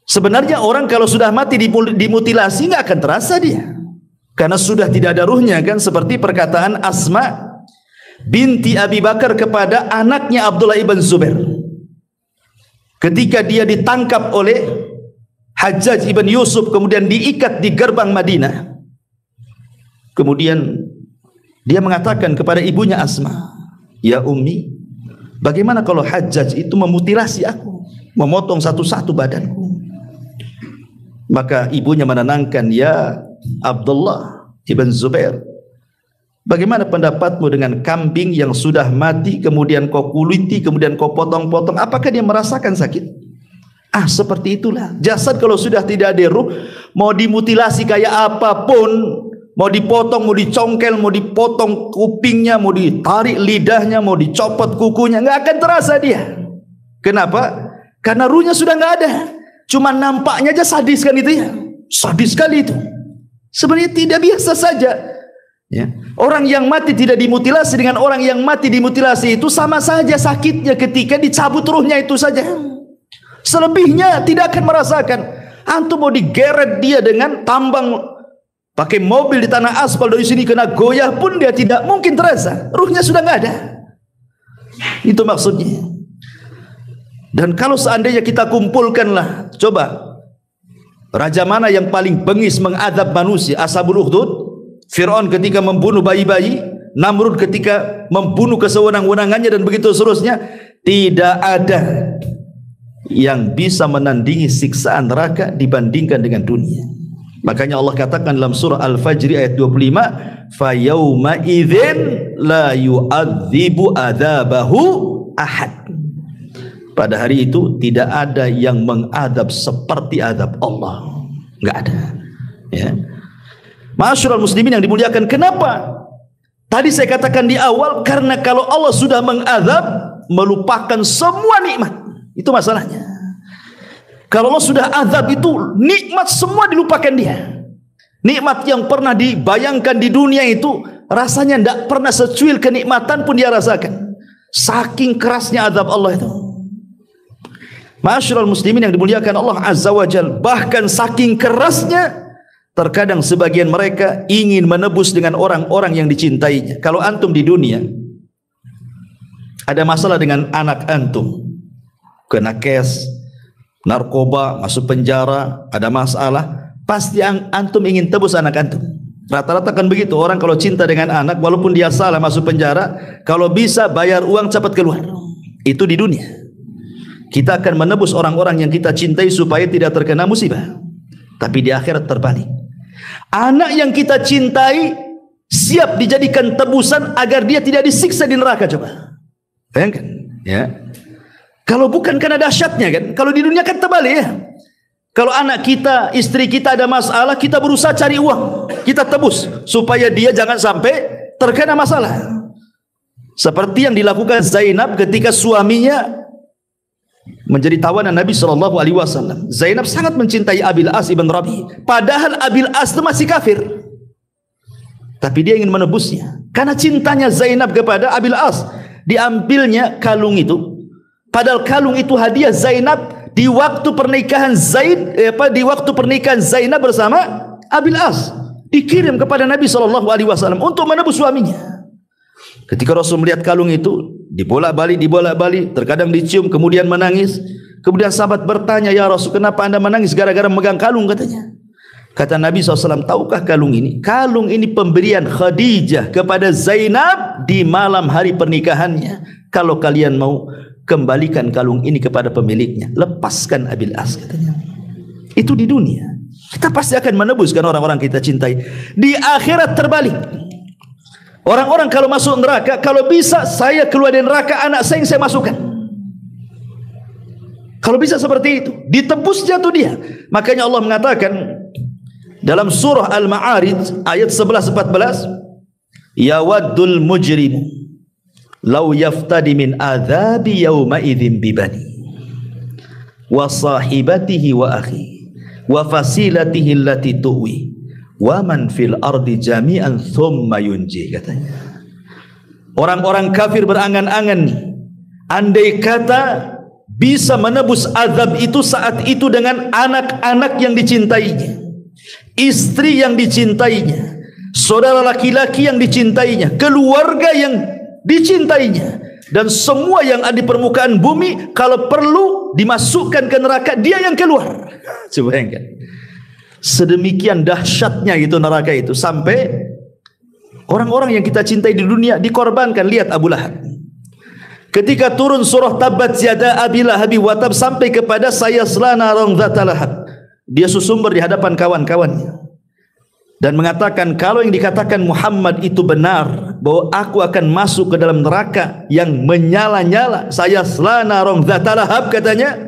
Sebenarnya orang kalau sudah mati dimutilasi nggak akan terasa dia, karena sudah tidak ada ruhnya kan, seperti perkataan Asma binti Abi Bakar kepada anaknya Abdullah ibn Zubair ketika dia ditangkap oleh Hajjaj ibn Yusuf, kemudian diikat di gerbang Madinah. Kemudian dia mengatakan kepada ibunya Asma, "Ya Ummi, bagaimana kalau Hajjaj itu memutilasi aku, memotong satu-satu badanku?" Maka ibunya menenangkan, "Ya Abdullah ibn Zubair, bagaimana pendapatmu dengan kambing yang sudah mati, kemudian kau kuliti, kemudian kau potong-potong, apakah dia merasakan sakit?" Seperti itulah jasad kalau sudah tidak ada ruh, mau dimutilasi kayak apapun, mau dipotong, mau dicongkel, mau dipotong kupingnya, mau ditarik lidahnya, mau dicopot kukunya, nggak akan terasa dia. Kenapa? Karena ruhnya sudah nggak ada. Cuma nampaknya aja sadis kan itu ya, sadis sekali itu. Sebenarnya tidak, biasa saja. Ya. Orang yang mati tidak dimutilasi dengan orang yang mati dimutilasi itu sama saja sakitnya ketika dicabut ruhnya itu saja. Selebihnya tidak akan merasakan. Antum mau digeret dia dengan tambang, pakai mobil di tanah aspal, dari sini kena goyah pun dia tidak mungkin terasa. Ruhnya sudah nggak ada. Itu maksudnya. Dan kalau seandainya kita kumpulkanlah, coba raja mana yang paling bengis mengadab manusia? Ashabul Ukhdud, Fir'aun ketika membunuh bayi-bayi, Namrud ketika membunuh kesewenang-wenangannya, dan begitu seterusnya. Tidak ada yang bisa menandingi siksaan neraka dibandingkan dengan dunia. Makanya Allah katakan dalam surah Al-Fajr ayat 25, "Fa yauma idzin la yu'adzibu adzabahu ahad." Pada hari itu tidak ada yang mengadab seperti adab Allah, nggak ada. Ya. Ma'asyiral muslimin yang dimuliakan, kenapa? Tadi saya katakan di awal, karena kalau Allah sudah mengadab, melupakan semua nikmat. Itu masalahnya. Kalau Allah sudah azab itu nikmat semua dilupakan dia. Nikmat yang pernah dibayangkan di dunia itu rasanya tidak pernah secuil kenikmatan pun dia rasakan. Saking kerasnya azab Allah itu. Ma'asyiral muslimin yang dimuliakan Allah Azza wa Jalla, bahkan saking kerasnya terkadang sebagian mereka ingin menebus dengan orang-orang yang dicintainya. Kalau antum di dunia ada masalah dengan anak antum, kena kes, narkoba, masuk penjara, ada masalah, pasti antum ingin tebus anak antum. Rata-rata kan begitu, orang kalau cinta dengan anak, walaupun dia salah masuk penjara, kalau bisa bayar uang cepat keluar. Itu di dunia. Kita akan menebus orang-orang yang kita cintai supaya tidak terkena musibah. Tapi di akhirat terbalik. Anak yang kita cintai siap dijadikan tebusan agar dia tidak disiksa di neraka. Coba bayangkan ya. Kalau bukan karena dahsyatnya kan, kalau di dunia kan terbalik ya. Kalau anak kita, istri kita ada masalah, kita berusaha cari uang, kita tebus supaya dia jangan sampai terkena masalah. Seperti yang dilakukan Zainab ketika suaminya menjadi tawanan Nabi SAW. Zainab sangat mencintai Abil As ibn Rabi, padahal Abil As itu masih kafir, tapi dia ingin menebusnya karena cintanya Zainab kepada Abil As. Diambilnya kalung itu, padahal kalung itu hadiah Zainab di waktu pernikahan Zainab bersama Abil As, dikirim kepada Nabi SAW untuk menebus suaminya. Ketika Rasul melihat kalung itu, dibolak-balik, terkadang dicium, kemudian menangis. Kemudian sahabat bertanya, "Ya Rasul, kenapa anda menangis gara-gara memegang kalung?" katanya. Kata Nabi SAW, "Tahukah kalung ini? Kalung ini pemberian Khadijah kepada Zainab di malam hari pernikahannya. Kalau kalian mau, kembalikan kalung ini kepada pemiliknya. Lepaskan Abil As," katanya. Itu di dunia. Kita pasti akan menebuskan orang-orang kita cintai. Di akhirat terbalik. Orang-orang kalau masuk neraka, kalau bisa saya keluar dari neraka, anak saya yang saya masukkan. Kalau bisa seperti itu, ditebusnya tuh dia. Makanya Allah mengatakan dalam surah Al-Ma'arij ayat 11-14, "Yawaddul mujrim lau yaftadi min adzabi yauma idzin bibani wa sahibatihi wa akhi wa fasilatihi allati tuwi wa man fil ardi jami'an thumma yunji, katanya. Orang-orang kafir berangan-angan nih, andai kata bisa menebus azab itu saat itu dengan anak-anak yang dicintainya, istri yang dicintainya, saudara laki-laki yang dicintainya, keluarga yang dicintainya, dan semua yang ada di permukaan bumi, kalau perlu dimasukkan ke neraka, dia yang keluar. Coba bayangkan, sedemikian dahsyatnya itu neraka itu, sampai orang-orang yang kita cintai di dunia dikorbankan. Lihat Abu Lahab ketika turun surah Tabbat yada Abi Lahabi wa tab, sampai kepada sayasla naran dzata lahab, dia susumber di hadapan kawan-kawannya dan mengatakan, kalau yang dikatakan Muhammad itu benar, bahwa aku akan masuk ke dalam neraka yang menyala-nyala, sayasla naran dzata lahab, katanya,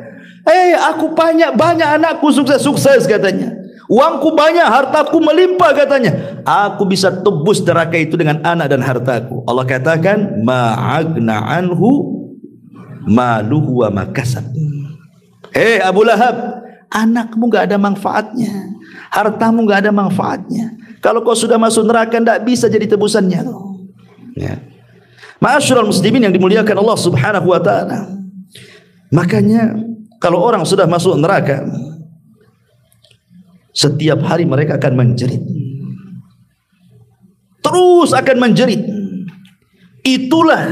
aku banyak anakku sukses, katanya, uangku banyak, hartaku melimpah, katanya, aku bisa tebus neraka itu dengan anak dan hartaku. Allah katakan, ma'agna anhu maluhu wa makasab. Abu Lahab, anakmu gak ada manfaatnya, hartamu gak ada manfaatnya. Kalau kau sudah masuk neraka, tidak bisa jadi tebusannya. Ya. Ma'asyiral muslimin yang dimuliakan Allah Subhanahu wa ta'ala, makanya kalau orang sudah masuk neraka, setiap hari mereka akan menjerit, terus akan menjerit. Itulah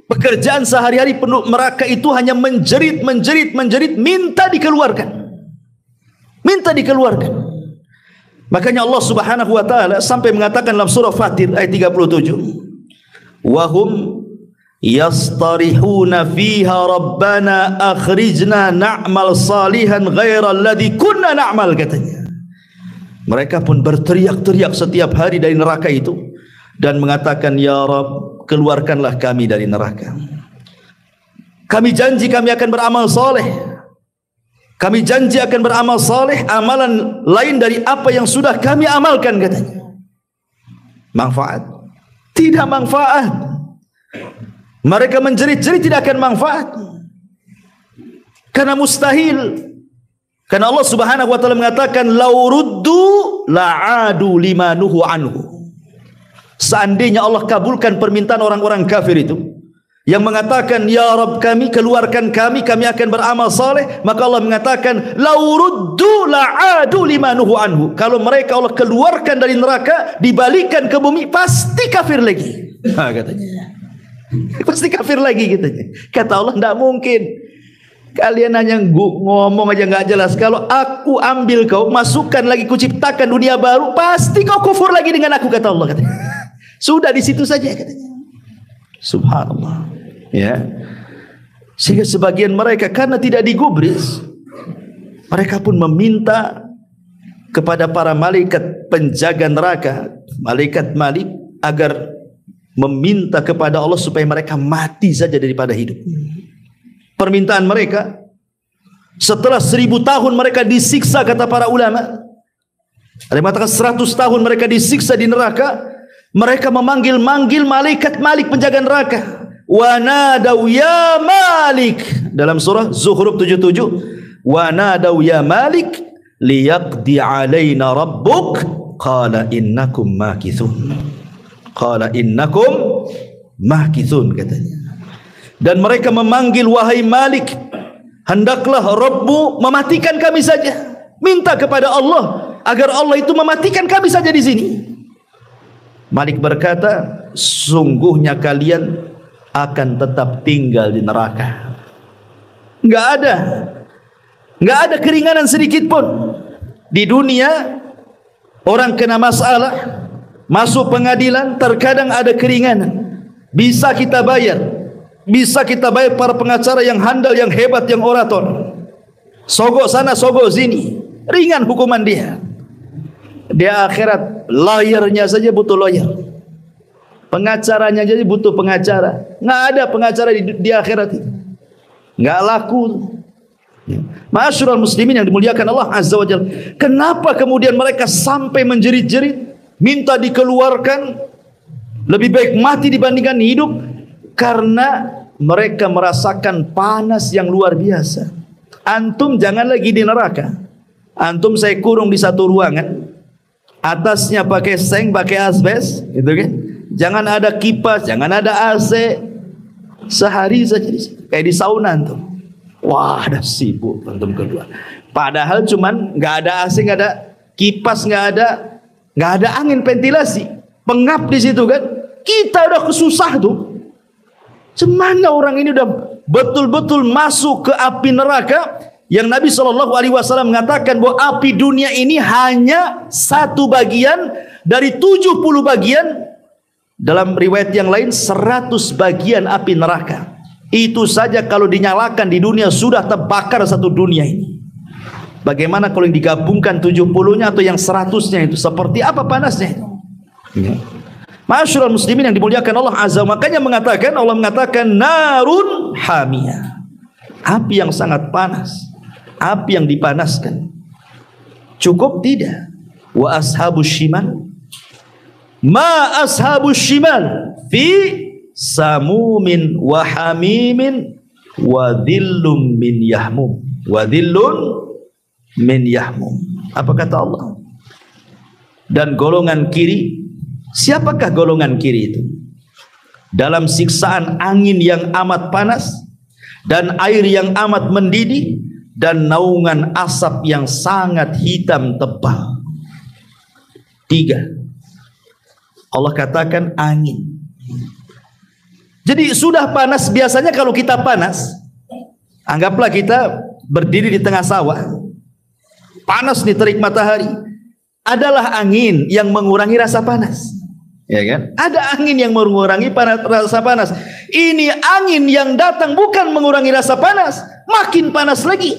pekerjaan sehari-hari penduduk neraka itu, hanya menjerit, minta dikeluarkan. Makanya Allah Subhanahu wa taala sampai mengatakan dalam surah Fatir ayat 37, wahum yastarihuna fiha rabbana akhrijna na'mal salihan ghaira alladhi kunna na'mal, katanya. Mereka pun berteriak-teriak setiap hari dari neraka itu dan mengatakan, ya Rabb, keluarkanlah kami dari neraka. Kami janji kami akan beramal soleh, kami janji akan beramal soleh, amalan lain dari apa yang sudah kami amalkan, katanya. Manfaat? Tidak manfaat. Mereka menjerit-jerit tidak akan manfaat, karena mustahil. Karena Allah Subhanahu wa taala mengatakan, lau ruddu la'adu limanuhu anhu. Seandainya Allah kabulkan permintaan orang-orang kafir itu yang mengatakan, ya Rabb kami, keluarkan kami akan beramal saleh, maka Allah mengatakan, lau ruddu la'adu limanuhu anhu. Kalau mereka Allah keluarkan dari neraka, dibalikan ke bumi, pasti kafir lagi. Katanya, pasti kafir lagi, katanya. Kata Allah, tidak mungkin. Kalian hanya ngomong aja nggak jelas. Kalau aku ambil kau, masukkan lagi, kuciptakan dunia baru, pasti kau kufur lagi dengan aku, kata Allah, katanya. Sudah di situ saja, katanya. Subhanallah. Ya. Sehingga sebagian mereka karena tidak digubris, mereka pun meminta kepada para malaikat penjaga neraka, malaikat Malik, agar meminta kepada Allah supaya mereka mati saja daripada hidup. Permintaan mereka, setelah 1000 tahun mereka disiksa, kata para ulama, ada yang mengatakan 100 tahun mereka disiksa di neraka, mereka memanggil-manggil malaikat Malik penjaga neraka. Wa nadau ya Malik, dalam surah Zuhruf 77, wa nadau ya Malik liyaqdi alaina rabbuk qala innakum makithun, qala innakum makithun, katanya. Dan mereka memanggil, wahai Malik, hendaklah Rabbmu mematikan kami saja. Minta kepada Allah agar Allah itu mematikan kami saja di sini. Malik berkata, sungguhnya kalian akan tetap tinggal di neraka. Enggak ada keringanan sedikit pun. Di dunia orang kena masalah, masuk pengadilan, terkadang ada keringanan, bisa kita bayar para pengacara yang handal, yang hebat, yang orator. Sogok sana, sogok sini, ringan hukuman dia. Di akhirat, lawyernya saja butuh lawyer, pengacaranya jadi butuh pengacara. Nggak ada pengacara di akhirat itu, nggak laku. Ma'asyiral muslimin yang dimuliakan Allah Azza wa Jalla, kenapa kemudian mereka sampai menjerit-jerit minta dikeluarkan? Lebih baik mati dibandingkan hidup, karena mereka merasakan panas yang luar biasa. Antum jangan lagi di neraka. Antum saya kurung di satu ruangan, atasnya pakai seng, pakai asbes, gitu kan? Jangan ada kipas, jangan ada AC. Sehari saja kayak di sauna antum. Wah, ada sibuk antum kedua. Padahal cuman nggak ada AC, nggak ada kipas, nggak ada angin ventilasi, pengap di situ kan. Kita udah kesusah tuh. Semana orang ini udah betul-betul masuk ke api neraka, yang Nabi SAW mengatakan bahwa api dunia ini hanya satu bagian dari 70 bagian. Dalam riwayat yang lain 100 bagian api neraka. Itu saja kalau dinyalakan di dunia sudah terbakar satu dunia ini. Bagaimana kalau yang digabungkan 70-nya atau yang 100-nya itu, seperti apa panasnya itu? Ma'asyiral muslimin yang dimuliakan Allah Azza, makanya Allah mengatakan narun hamiyah, api yang sangat panas, api yang dipanaskan. Cukup tidak? Wa ashabus shimal, ma ashabus shimal fi samumin wa hamimin wa dhillum min yahmum, wa dhillun min yahmum. Apa kata Allah? Dan golongan kiri, siapakah golongan kiri itu? Dalam siksaan angin yang amat panas dan air yang amat mendidih dan naungan asap yang sangat hitam tebal. 3. Allah katakan angin. Jadi sudah panas, biasanya kalau kita panas, anggaplah kita berdiri di tengah sawah, panas nih terik matahari, adalah angin yang mengurangi rasa panas, ya kan? Ada angin yang mengurangi rasa panas. Ini angin yang datang bukan mengurangi rasa panas, makin panas lagi.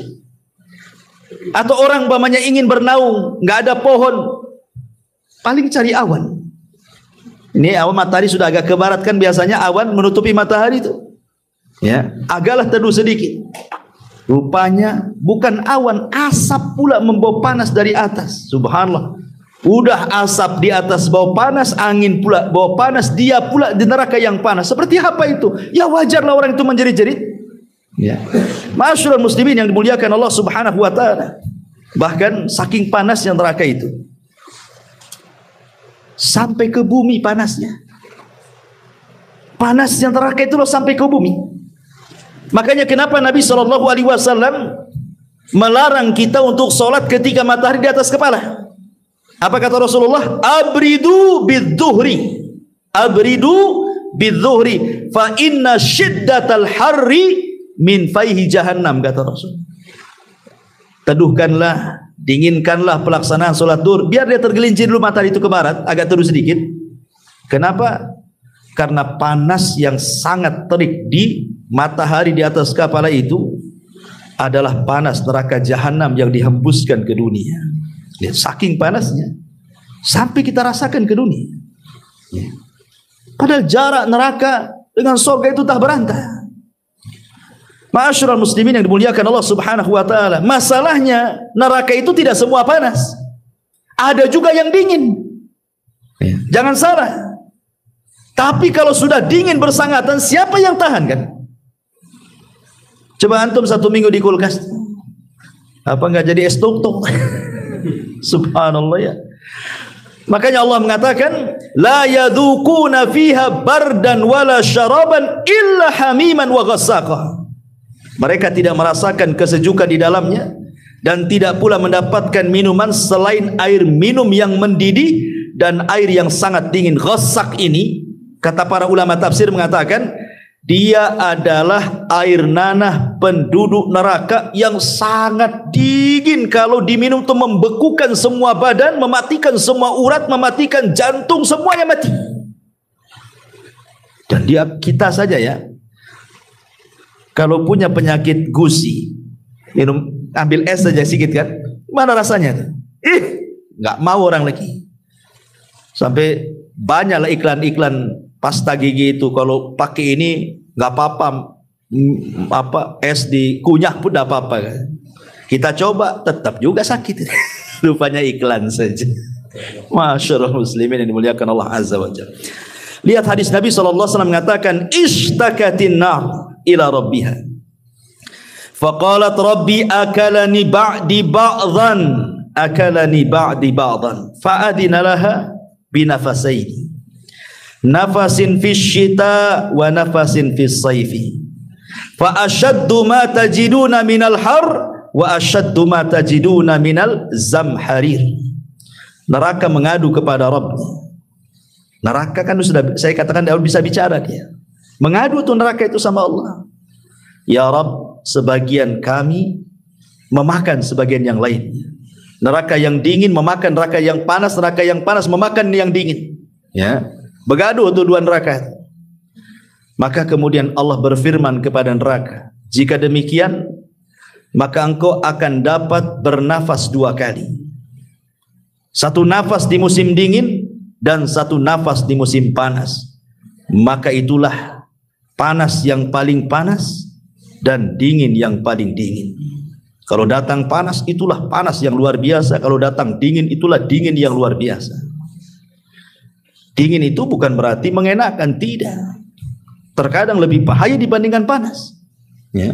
Atau orang umpamanya ingin bernaung, nggak ada pohon, paling cari awan. Ini awan, matahari sudah agak ke barat kan, biasanya awan menutupi matahari itu, ya, agaklah teduh sedikit. Rupanya bukan awan, asap pula membawa panas dari atas. Subhanallah. Udah asap di atas bawa panas, angin pula bawa panas, dia pula di neraka yang panas. Seperti apa itu? Ya wajarlah orang itu menjerit-jerit. Ya. Ma'asyiral muslimin yang dimuliakan Allah Subhanahu wa taala. Bahkan saking panasnya neraka itu, sampai ke bumi panasnya. Panasnya neraka itu loh sampai ke bumi. Makanya kenapa Nabi SAW melarang kita untuk sholat ketika matahari di atas kepala. Apa kata Rasulullah? Abridu bidzuhri, abridu bidzuhri, fa inna syiddatal harri min faihi jahannam, kata Rasul. Teduhkanlah, dinginkanlah pelaksanaan sholat duhur, biar dia tergelincir dulu matahari itu ke barat, agak teduh sedikit. Kenapa? Karena panas yang sangat terik di matahari di atas kepala itu adalah panas neraka jahanam yang dihembuskan ke dunia. Lihat, saking panasnya sampai kita rasakan ke dunia. Padahal jarak neraka dengan surga itu tak berantah. Ma'asyiral muslimin yang dimuliakan Allah Subhanahu wa taala, masalahnya neraka itu tidak semua panas. Ada juga yang dingin. Jangan salah. Tapi kalau sudah dingin bersangatan, siapa yang tahan kan? Coba antum 1 minggu di kulkas, apa nggak jadi es tuk-tuk? Subhanallah ya. Makanya Allah mengatakan, la yadzuquna fiha bardan wala syaraban illa hamiman wa ghassaqah. Mereka tidak merasakan kesejukan di dalamnya dan tidak pula mendapatkan minuman selain air minum yang mendidih dan air yang sangat dingin. Ghassaq ini, kata para ulama tafsir mengatakan, dia adalah air nanah penduduk neraka yang sangat dingin. Kalau diminum itu membekukan semua badan, mematikan semua urat, mematikan jantung, semuanya mati. Dan dia, kita saja ya, kalau punya penyakit gusi, minum, ambil es saja sedikit kan, mana rasanya? Nggak mau orang lagi. Sampai banyaklah iklan-iklan pasta gigi itu, kalau pakai ini nggak apa-apa, es dikunyah pun nggak apa-apa kan. Kita coba tetap juga sakit. Rupanya iklan saja. Masyaallah muslimin yang dimuliakan Allah Azza wa Jalla. Lihat hadis Nabi SAW mengatakan, ishtakatin nar ila rabbiha. Faqalat rabbi akalani ba'di ba'dhan. Akalani ba'di ba'dhan. Fa'adina laha binafasaini. Nafasin fi syita wa nafasin fi sayfi. Fa ashaddu ma tajiduna minal har wa ashaddu ma tajiduna minal zamharir. Neraka mengadu kepada Rabb. Neraka kan sudah saya katakan dia bisa bicara dia. Mengadu tuh neraka itu sama Allah. Ya Rabb, sebagian kami memakan sebagian yang lain. Neraka yang dingin memakan neraka yang panas memakan yang dingin. Ya, bergaduh tuh dua neraka. Maka kemudian Allah berfirman kepada neraka, jika demikian, maka engkau akan dapat bernafas dua kali. Satu nafas di musim dingin dan satu nafas di musim panas. Maka itulah panas yang paling panas dan dingin yang paling dingin. Kalau datang panas, itulah panas yang luar biasa. Kalau datang dingin, itulah dingin yang luar biasa. Dingin itu bukan berarti mengenakan, tidak. Terkadang lebih bahaya dibandingkan panas. Ya.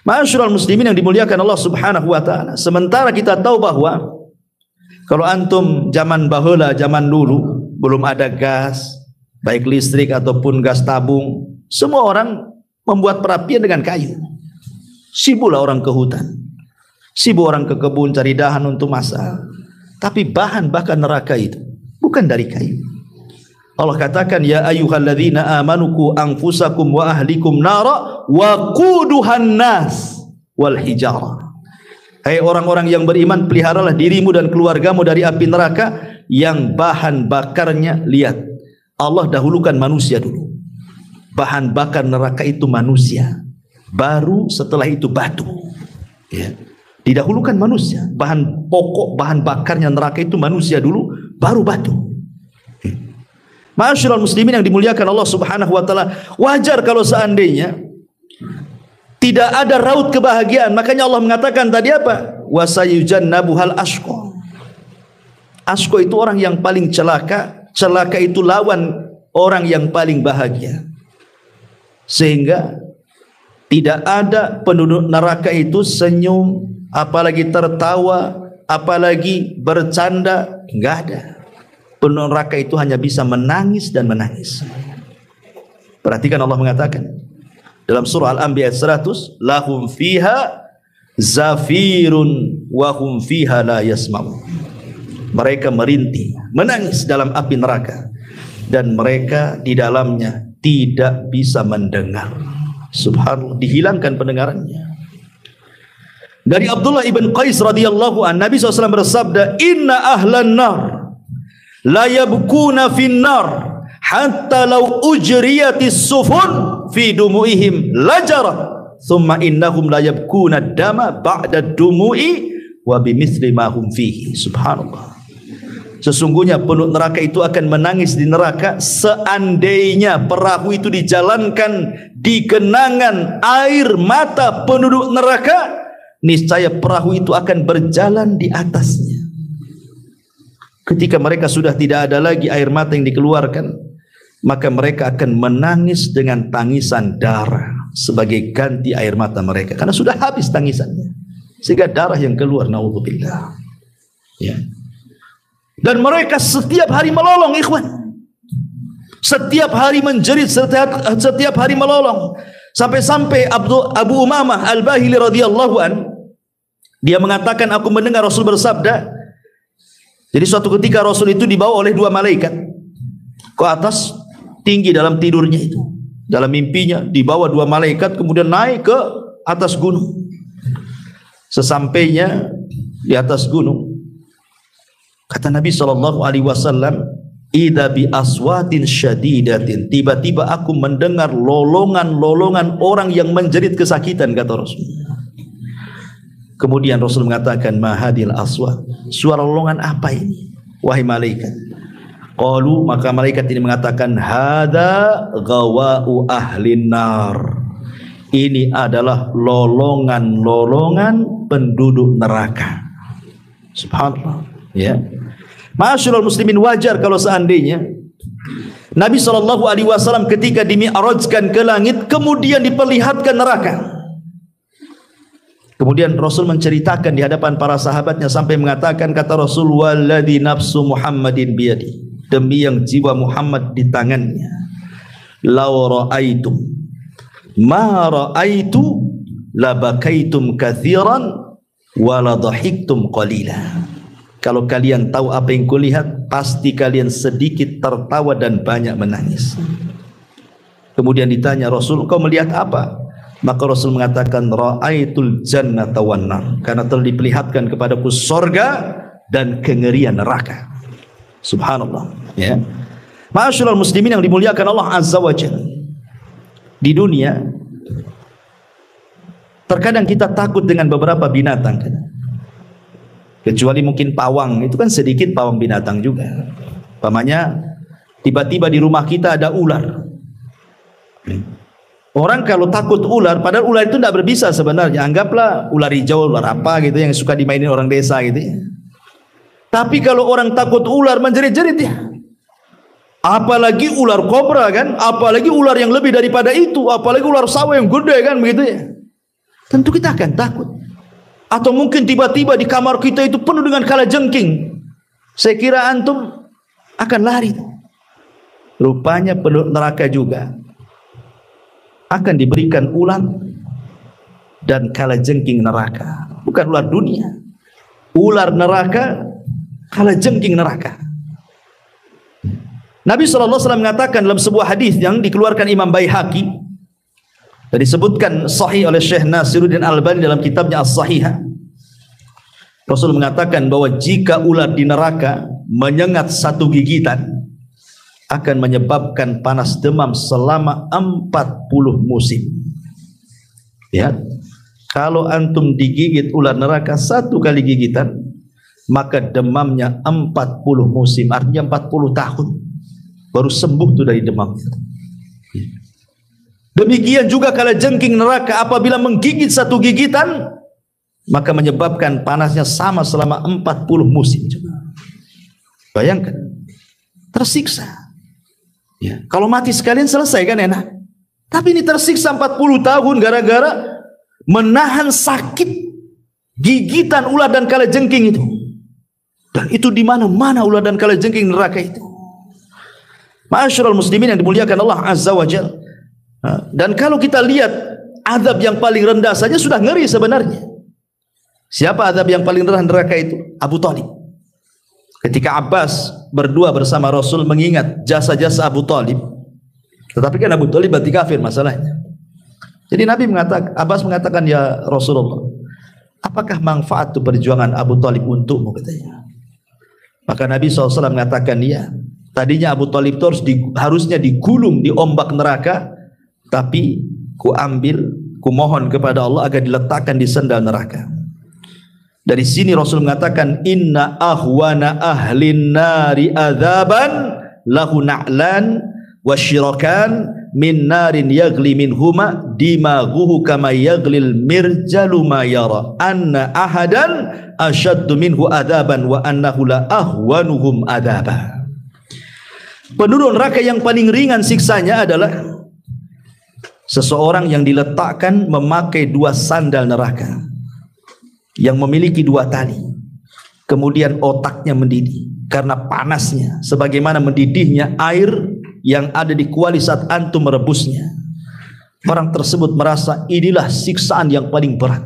Ma'asyiral muslimin yang dimuliakan Allah Subhanahu wa taala. Sementara kita tahu bahwa kalau antum zaman baheula, zaman dulu belum ada gas, baik listrik ataupun gas tabung, semua orang membuat perapian dengan kayu. Sibuklah orang ke hutan, sibuk orang ke kebun cari dahan untuk masak. Tapi bahan bakar neraka itu bukan dari kayu. Allah katakan, ya ayyuhalladzina amanu qu anfusakum wa ahlikum nara wa quduhan nas wal hijarah. Hai orang-orang yang beriman, peliharalah dirimu dan keluargamu dari api neraka yang bahan bakarnya, lihat, Allah dahulukan manusia dulu. Bahan bakar neraka itu manusia, baru setelah itu batu. Ya. Didahulukan manusia. Bahan pokok, bahan bakarnya neraka itu manusia dulu, baru batu. Ma'asyiral muslimin yang dimuliakan Allah Subhanahu wa taala, wajar kalau seandainya tidak ada raut kebahagiaan. Makanya Allah mengatakan tadi apa? Wasayujannabuhal ashqa. Ashqa itu orang yang paling celaka. Celaka itu lawan orang yang paling bahagia. Sehingga tidak ada penduduk neraka itu senyum, apalagi tertawa, apalagi bercanda, enggak ada. Penduduk neraka itu hanya bisa menangis dan menangis. Perhatikan Allah mengatakan dalam surah Al-Anbiya 100, lahum fiha zafirun wa hum fiha la yasma'un. Mereka merintih, menangis dalam api neraka, dan mereka di dalamnya tidak bisa mendengar. Subhanallah, dihilangkan pendengarannya. Dari Abdullah ibn Qais radhiyallahu an, Nabi SAW bersabda, inna ahlan nar la yabkuna fin nar hatta law ujriyatis sufun fi dumuihim lajara thumma innahum la yabkuna dama ba'da dumu'i wa bimithli ma hum fihi. Subhanallah. Sesungguhnya penduduk neraka itu akan menangis di neraka seandainya perahu itu dijalankan di genangan air mata penduduk neraka, niscaya perahu itu akan berjalan di atasnya. Ketika mereka sudah tidak ada lagi air mata yang dikeluarkan, maka mereka akan menangis dengan tangisan darah sebagai ganti air mata mereka, karena sudah habis tangisannya, sehingga darah yang keluar, naudzubillah. Ya. Dan mereka setiap hari melolong, ikhwan. Setiap hari menjerit, setiap hari melolong. Sampai-sampai Abu Umamah Al-Bahili radhiyallahu an, dia mengatakan, aku mendengar Rasul bersabda. Jadi suatu ketika Rasul itu dibawa oleh dua malaikat ke atas, tinggi dalam tidurnya itu. Dalam mimpinya dibawa dua malaikat, kemudian naik ke atas gunung. Sesampainya di atas gunung, kata Nabi SAW, idza bi aswatin syadidatin, tiba-tiba aku mendengar lolongan-lolongan orang yang menjerit kesakitan, kata Rasul. Kemudian Rasul mengatakan, mahadil aswat, suara lolongan apa ini wahai malaikat? Qalu, maka malaikat ini mengatakan, hada ghawa'u ahlin nar, ini adalah lolongan-lolongan penduduk neraka. Subhanallah. Ya, ma'asyiral muslimin, wajar kalau seandainya Nabi SAW ketika dimi'rajkan ke langit, kemudian diperlihatkan neraka. Kemudian Rasul menceritakan di hadapan para sahabatnya sampai mengatakan, kata Rasul, walladzi nafsu Muhammadin biyadi, demi yang jiwa Muhammad di tangannya, law ra'aitum ma ra'aitu labakaitum katsiran wa la dhahiktum qalila. Kalau kalian tahu apa yang kulihat, pasti kalian sedikit tertawa dan banyak menangis. Kemudian ditanya Rasul, kau melihat apa? Maka Rasul mengatakan, ra'aitul jannata wan nar, karena telah diperlihatkan kepadaku sorga dan kengerian neraka. Subhanallah, ya. Ma'asyiral muslimin yang dimuliakan Allah Azza wa Jalla. Di dunia terkadang kita takut dengan beberapa binatang, kecuali mungkin pawang, itu kan sedikit pawang binatang juga. Pamannya tiba-tiba di rumah kita ada ular. Orang kalau takut ular, padahal ular itu tidak berbisa sebenarnya. Anggaplah ular hijau, ular apa gitu yang suka dimainin orang desa gitu ya. Tapi kalau orang takut ular, menjerit-jerit ya. Apalagi ular kobra kan, apalagi ular yang lebih daripada itu, apalagi ular sawah yang gede kan begitu ya. Tentu kita akan takut. Atau mungkin tiba-tiba di kamar kita itu penuh dengan kalajengking. Saya kira antum akan lari. Rupanya penduduk neraka juga akan diberikan ular dan kalajengking neraka. Bukan ular dunia, ular neraka, kalajengking neraka. Nabi SAW mengatakan dalam sebuah hadis yang dikeluarkan Imam Baihaqi dan disebutkan sahih oleh Syekh Nasiruddin Albani dalam kitabnya As-Sahihah. Rasul mengatakan bahwa jika ular di neraka menyengat satu gigitan, akan menyebabkan panas demam selama 40 musim. Ya, kalau antum digigit ular neraka satu kali gigitan, maka demamnya 40 musim, artinya 40 tahun baru sembuh tuh dari demam. Demikian juga kalajengking neraka apabila menggigit satu gigitan, maka menyebabkan panasnya sama selama 40 musim juga. Bayangkan, tersiksa. Ya, kalau mati sekalian selesai kan enak. Tapi ini tersiksa 40 tahun gara-gara menahan sakit gigitan ular dan kalajengking itu. Dan itu di mana-mana ular dan kalajengking neraka itu. Ma'asyiral muslimin yang dimuliakan Allah Azza wa Jalla. Dan kalau kita lihat azab yang paling rendah saja sudah ngeri sebenarnya. Siapa azab yang paling rendah neraka itu? Abu Thalib. Ketika Abbas berdua bersama Rasul mengingat jasa-jasa Abu Thalib, tetapi kan Abu Thalib berarti kafir masalahnya. Jadi Nabi mengatakan, Abbas mengatakan, ya Rasulullah, apakah manfaat itu perjuangan Abu Thalib untukmu, katanya. Maka Nabi SAW mengatakan, ya, tadinya Abu Thalib itu harusnya digulung di ombak neraka, tapi ku mohon kepada Allah agar diletakkan di sendal neraka. Dari sini Rasul mengatakan, inna ahwana ahlin nari adzaban lahu na'lan wasyirakan min narin yagli minhuma dimaghuhu kama yaglil mirjalu ma yara anna ahadan asyaddu minhu adzaban wa annahu la ahwanuhum adzaba. Penduduk neraka yang paling ringan siksanya adalah seseorang yang diletakkan memakai dua sandal neraka yang memiliki dua tali, kemudian otaknya mendidih karena panasnya, sebagaimana mendidihnya air yang ada di kuali saat antum merebusnya. Orang tersebut merasa inilah siksaan yang paling berat,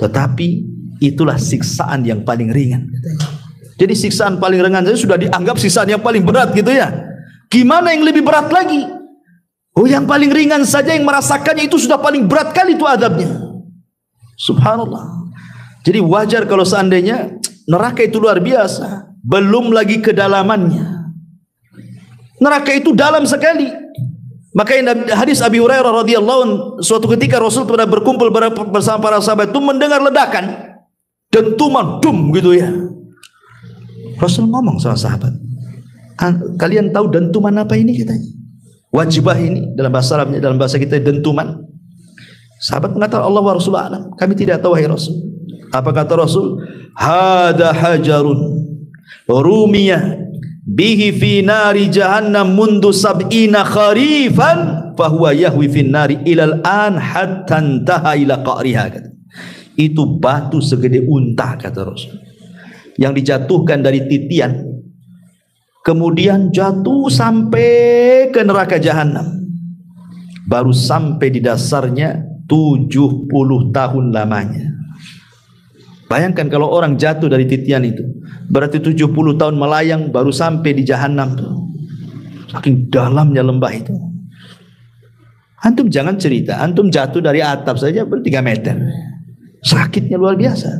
tetapi itulah siksaan yang paling ringan. Jadi siksaan paling ringan saja sudah dianggap siksaan yang paling berat gitu ya. Gimana yang lebih berat lagi? Oh, yang paling ringan saja yang merasakannya itu sudah paling berat kali itu azabnya. Subhanallah. Jadi wajar kalau seandainya neraka itu luar biasa, belum lagi kedalamannya. Neraka itu dalam sekali. Makanya hadis Abi Hurairah radhiyallahu anhu, suatu ketika Rasul pernah berkumpul bersama para sahabat itu mendengar ledakan, dentuman dum gitu ya. Rasul ngomong sama sahabat, kalian tahu dentuman apa ini, katanya. Wajibah ini dalam bahasa Arabnya, dalam bahasa kita dentuman. Sahabat mengatakan, Allah wa Rasulullah alam, kami tidak tahu, wahai Rasul. Apa kata Rasul? Hada hajarun rumiyah bihi fi nari jahannam mundu sab'ina kharifan fahuwa yahwi fi nari ilal an hatta intaha ila qa'riha. Itu batu segede unta, kata Rasul, yang dijatuhkan dari titian, kemudian jatuh sampai ke neraka jahanam, baru sampai di dasarnya 70 tahun lamanya. Bayangkan kalau orang jatuh dari titian itu, berarti 70 tahun melayang baru sampai di jahanam. Saking dalamnya lembah itu. Antum jangan cerita, antum jatuh dari atap saja ber 3 meter. Sakitnya luar biasa.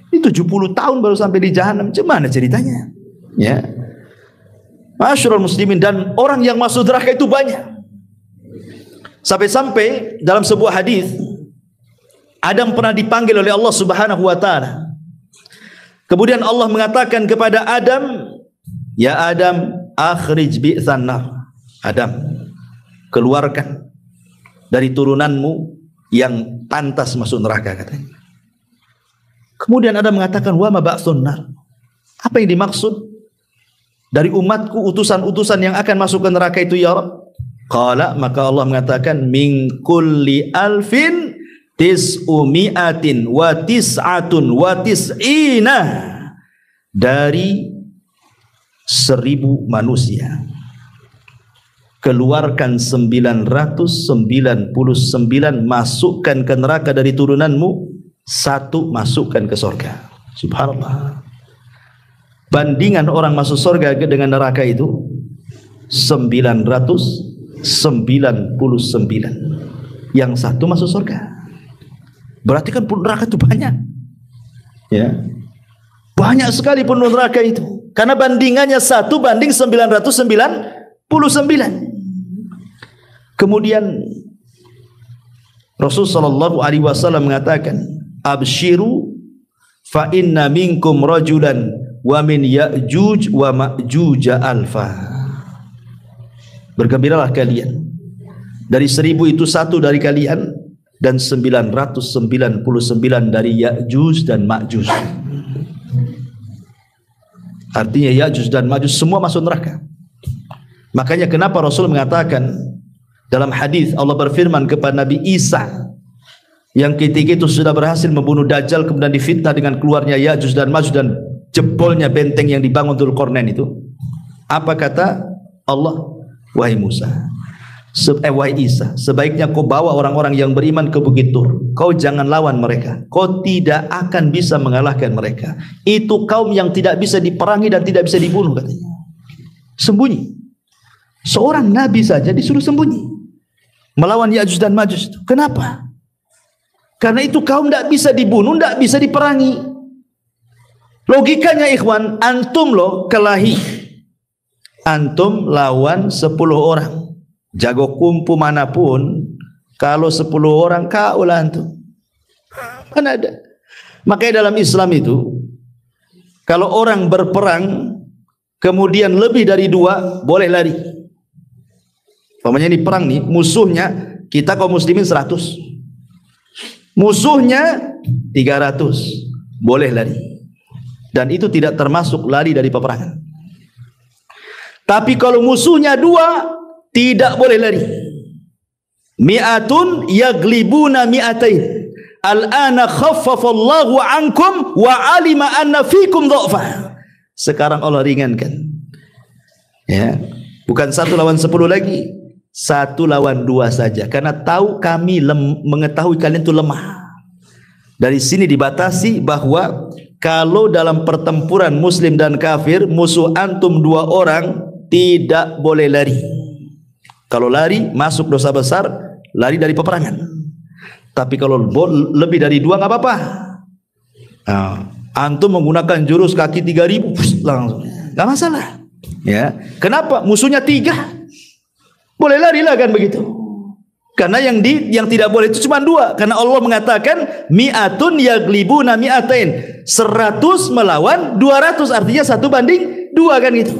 Ini 70 tahun baru sampai di jahanam. Gimana ceritanya? Ya. Masyarul muslimin, dan orang yang masuk neraka itu banyak. Sampai-sampai dalam sebuah hadis, Adam pernah dipanggil oleh Allah Subhanahu wa taala. Kemudian Allah mengatakan kepada Adam, "Ya Adam, akhrij bi'tsan nar." Adam, keluarkan dari turunanmu yang pantas masuk neraka, katanya. Kemudian Adam mengatakan, "Wa ma ba'tsun nar?" Apa yang dimaksud dari umatku utusan-utusan yang akan masuk ke neraka itu, ya Rabb? Qala, maka Allah mengatakan, "Min kulli alfin tis'umi'atin wa tis'atun wa tis'ina." Dari 1000 manusia, keluarkan 999, masukkan ke neraka dari turunanmu, 1 masukkan ke surga. Subhanallah. Bandingan orang masuk surga dengan neraka itu 999, yang 1 masuk surga. Berarti kan neraka itu banyak, ya, banyak sekali penuh neraka itu, karena bandingannya 1 banding 999. Kemudian Rasul sallallahu alaihi wasallam mengatakan, "Abshiru fa inna minkum rajulan wa min Ya'juj wa Ma'juj alfa." Bergembiralah kalian, dari 1000 itu 1 dari kalian, dan 999 dari Ya'juj dan Ma'juj. Artinya Ya'juj dan Ma'juj semua masuk neraka. Makanya kenapa Rasul mengatakan dalam hadis, Allah berfirman kepada Nabi Isa yang ketika itu sudah berhasil membunuh Dajjal, kemudian difitnah dengan keluarnya Ya'juj dan Ma'juj dan jebolnya benteng yang dibangun Dzulqarnain itu. Apa kata Allah? Wahai Musa, wahai Isa, sebaiknya kau bawa orang-orang yang beriman ke Bukit Tur. Kau jangan lawan mereka, kau tidak akan bisa mengalahkan mereka. Itu kaum yang tidak bisa diperangi dan tidak bisa dibunuh, katanya. Sembunyi. Seorang nabi saja disuruh sembunyi melawan Ya'juj dan Ma'juj itu. Kenapa? Karena itu kaum tidak bisa dibunuh, tidak bisa diperangi. Logikanya ikhwan, antum loh kelahi, antum lawan 10 orang, jago kumpu manapun, kalau 10 orang kaulah antum. Mana ada. Makanya dalam Islam itu, kalau orang berperang kemudian lebih dari 2, boleh lari. Umpamanya ini perang nih, musuhnya kita kaum muslimin 100, musuhnya 300, boleh lari. Dan itu tidak termasuk lari dari peperangan. Tapi kalau musuhnya 2, tidak boleh lari. Mi'atun yaglibuna mi'atain. Al-ana khaffafallahu ankum wa alima anna fikum dha'fa. Sekarang Allah ringankan. Ya, bukan 1 lawan 10 lagi, 1 lawan 2 saja, karena tahu kami mengetahui kalian itu lemah. Dari sini dibatasi bahwa kalau dalam pertempuran muslim dan kafir, musuh antum 2 orang, tidak boleh lari. Kalau lari masuk dosa besar, lari dari peperangan. Tapi kalau lebih dari 2 nggak apa-apa. Nah, antum menggunakan jurus kaki 3000, langsung nggak masalah. Ya, kenapa? Musuhnya 3. Boleh lari lah kan begitu. Karena yang tidak boleh itu cuma 2. Karena Allah mengatakan mi'atun yaglibuna mi'atain. 100 melawan 200, artinya 1 banding 2 kan gitu.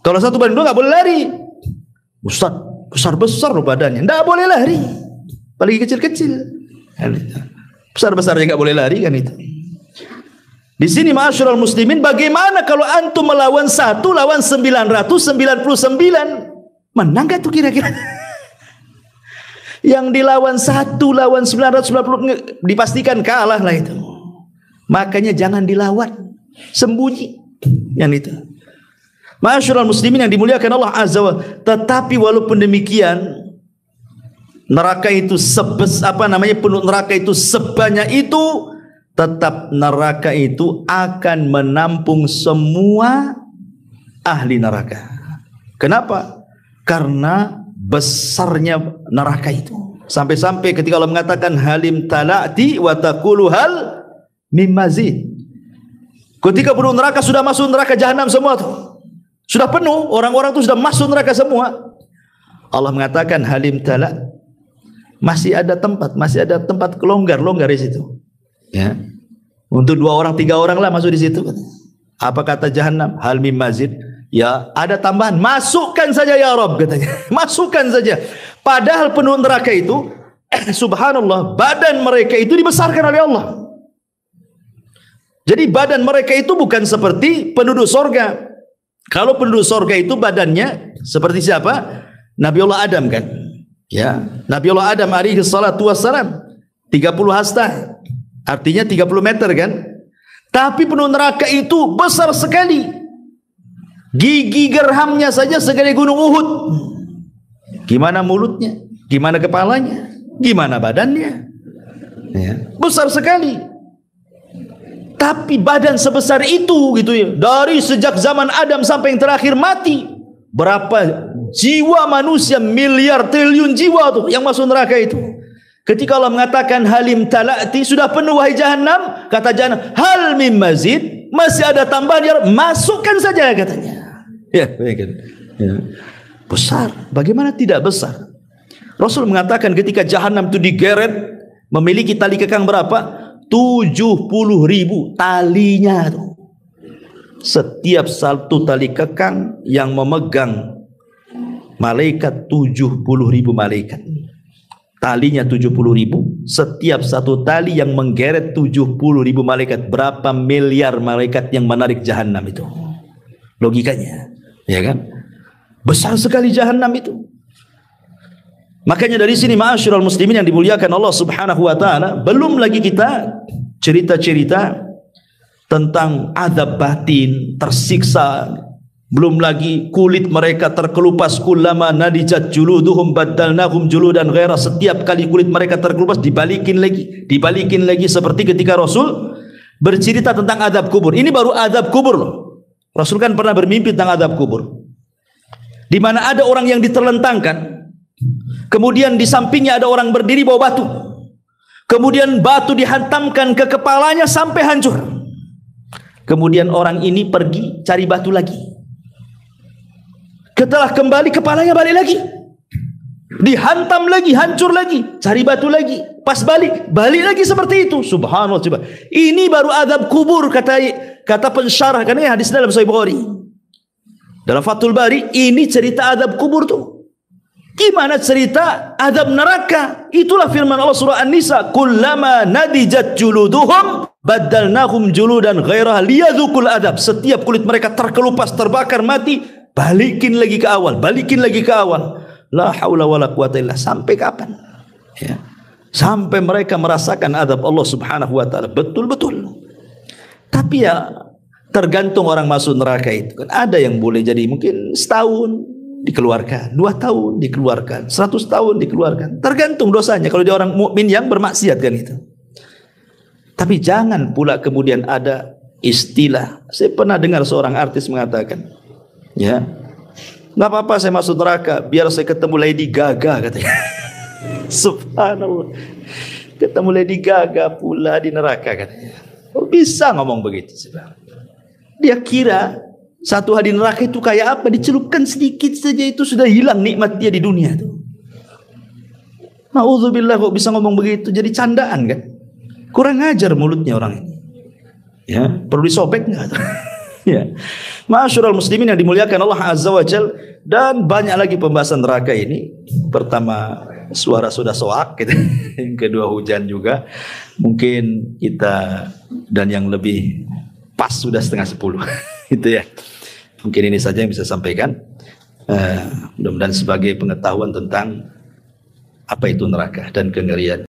Kalau 1 banding 2 nggak boleh lari. Ustaz, besar-besar loh badannya, nggak boleh lari. Apalagi kecil-kecil. Besar-besarnya nggak boleh lari kan itu. Di sini ma'asyiral muslimin, bagaimana kalau antum melawan 1 lawan 999? Menang gak tuh kira-kira? Yang dilawan 1 lawan 990 dipastikan kalah lah itu. Makanya jangan dilawan, sembunyi. Yang itu. Ma'asyiral muslimin yang dimuliakan Allah Azza wa. Tetapi walaupun demikian, neraka itu penduduk neraka itu sebanyak itu, tetap neraka itu akan menampung semua ahli neraka. Kenapa? Karena besarnya neraka itu. Sampai-sampai ketika Allah mengatakan halim tala'ti wa taqulu hal mim mazid. Ketika penduduk neraka sudah masuk neraka jahanam semua tuh. Sudah penuh, orang-orang itu sudah masuk neraka semua. Allah mengatakan halim tala', masih ada tempat longgar di situ. Ya. Untuk 2 orang 3 orang lah masuk di situ. Apa kata jahanam? Hal mim mazid. Ya, ada tambahan. Masukkan saja ya Rabb, katanya. Masukkan saja. Padahal penduduk neraka itu subhanallah, badan mereka itu dibesarkan oleh Allah. Jadi badan mereka itu bukan seperti penduduk sorga. Kalau penduduk sorga itu badannya seperti siapa? Nabiullah Adam kan? Ya, Nabiullah Adam alaihi salatu wassalam 30 hasta. Artinya 30 meter kan? Tapi penduduk neraka itu besar sekali. Gigi gerhamnya saja segede gunung Uhud. Gimana mulutnya? Gimana kepalanya? Gimana badannya? Ya, besar sekali. Tapi badan sebesar itu gitu ya, dari sejak zaman Adam sampai yang terakhir mati, berapa jiwa manusia, miliar triliun jiwa tuh yang masuk neraka itu. Ketika Allah mengatakan halim tala'ti, sudah penuh wahai jahanam, kata jahanam hal mim mazid, masih ada tambahan, ya masukkan saja katanya. Ya, besar. Bagaimana tidak besar? Rasul mengatakan ketika jahanam itu digeret, memiliki tali kekang berapa? 70.000 talinya tuh. Setiap satu tali kekang yang memegang malaikat 70.000 malaikat. Talinya 70.000, setiap satu tali yang menggeret 70.000 malaikat. Berapa miliar malaikat yang menarik jahanam itu? Logikanya, ya kan? Besar sekali jahanam itu. Makanya dari sini ma'asyiral muslimin yang dimuliakan Allah Subhanahu wa taala, belum lagi kita cerita-cerita tentang azab batin, tersiksa, belum lagi kulit mereka terkelupas, kullama nadijat juluduhum baddalnahum juludan ghaira, setiap kali kulit mereka terkelupas dibalikin lagi seperti ketika Rasul bercerita tentang azab kubur. Ini baru azab kubur loh. Rasul kan pernah bermimpi tentang azab kubur, di mana ada orang yang diterlentangkan. Kemudian di sampingnya ada orang berdiri bawa batu. Kemudian batu dihantamkan ke kepalanya sampai hancur. Kemudian orang ini pergi cari batu lagi. Setelah kembali kepalanya balik lagi. Dihantam lagi, hancur lagi, cari batu lagi. Pas balik lagi seperti itu. Subhanallah, coba. Ini baru azab kubur, kata pensyarah, karena hadis dalam Sahih Bukhari. Dalam Fathul Bari, ini cerita azab kubur tuh. Gimana cerita azab neraka? Itulah firman Allah surah An-Nisa, kullama nadijat juluduhum baddalnahum juludan ghairaha liyadzuqul adab. Setiap kulit mereka terkelupas, terbakar, mati, balikin lagi ke awal. La haula wala quwata illa. Sampai kapan? Ya. Sampai mereka merasakan azab Allah Subhanahu wa taala betul-betul. Tapi ya tergantung orang masuk neraka itu kan. Ada yang boleh jadi mungkin setahun dikeluarkan, 2 tahun dikeluarkan, 100 tahun dikeluarkan, tergantung dosanya. Kalau dia orang mukmin yang bermaksiat kan itu. Tapi jangan pula kemudian ada istilah. Saya pernah dengar seorang artis mengatakan, ya, nggak apa-apa saya masuk neraka, biar saya ketemu Lady Gaga, katanya. Subhanallah, ketemu Lady Gaga pula di neraka, katanya. Oh, bisa ngomong begitu? Dia kira satu hari neraka itu kayak apa? Dicelupkan sedikit saja itu sudah hilang nikmat dia di dunia itu. Nauzubillah, kok bisa ngomong begitu? Jadi candaan kan? Kurang ajar mulutnya orang ini. Ya, perlu disobek nggak? Ya. Ma'asyiral muslimin yang dimuliakan Allah Azza wa Jalla, dan banyak lagi pembahasan neraka ini. Pertama suara sudah soak gitu. Yang kedua hujan juga. Mungkin kita dan yang lebih pas sudah 9:30 gitu ya. Mungkin ini saja yang bisa sampaikan. Mudah-mudahan sebagai pengetahuan tentang apa itu neraka dan kengerian.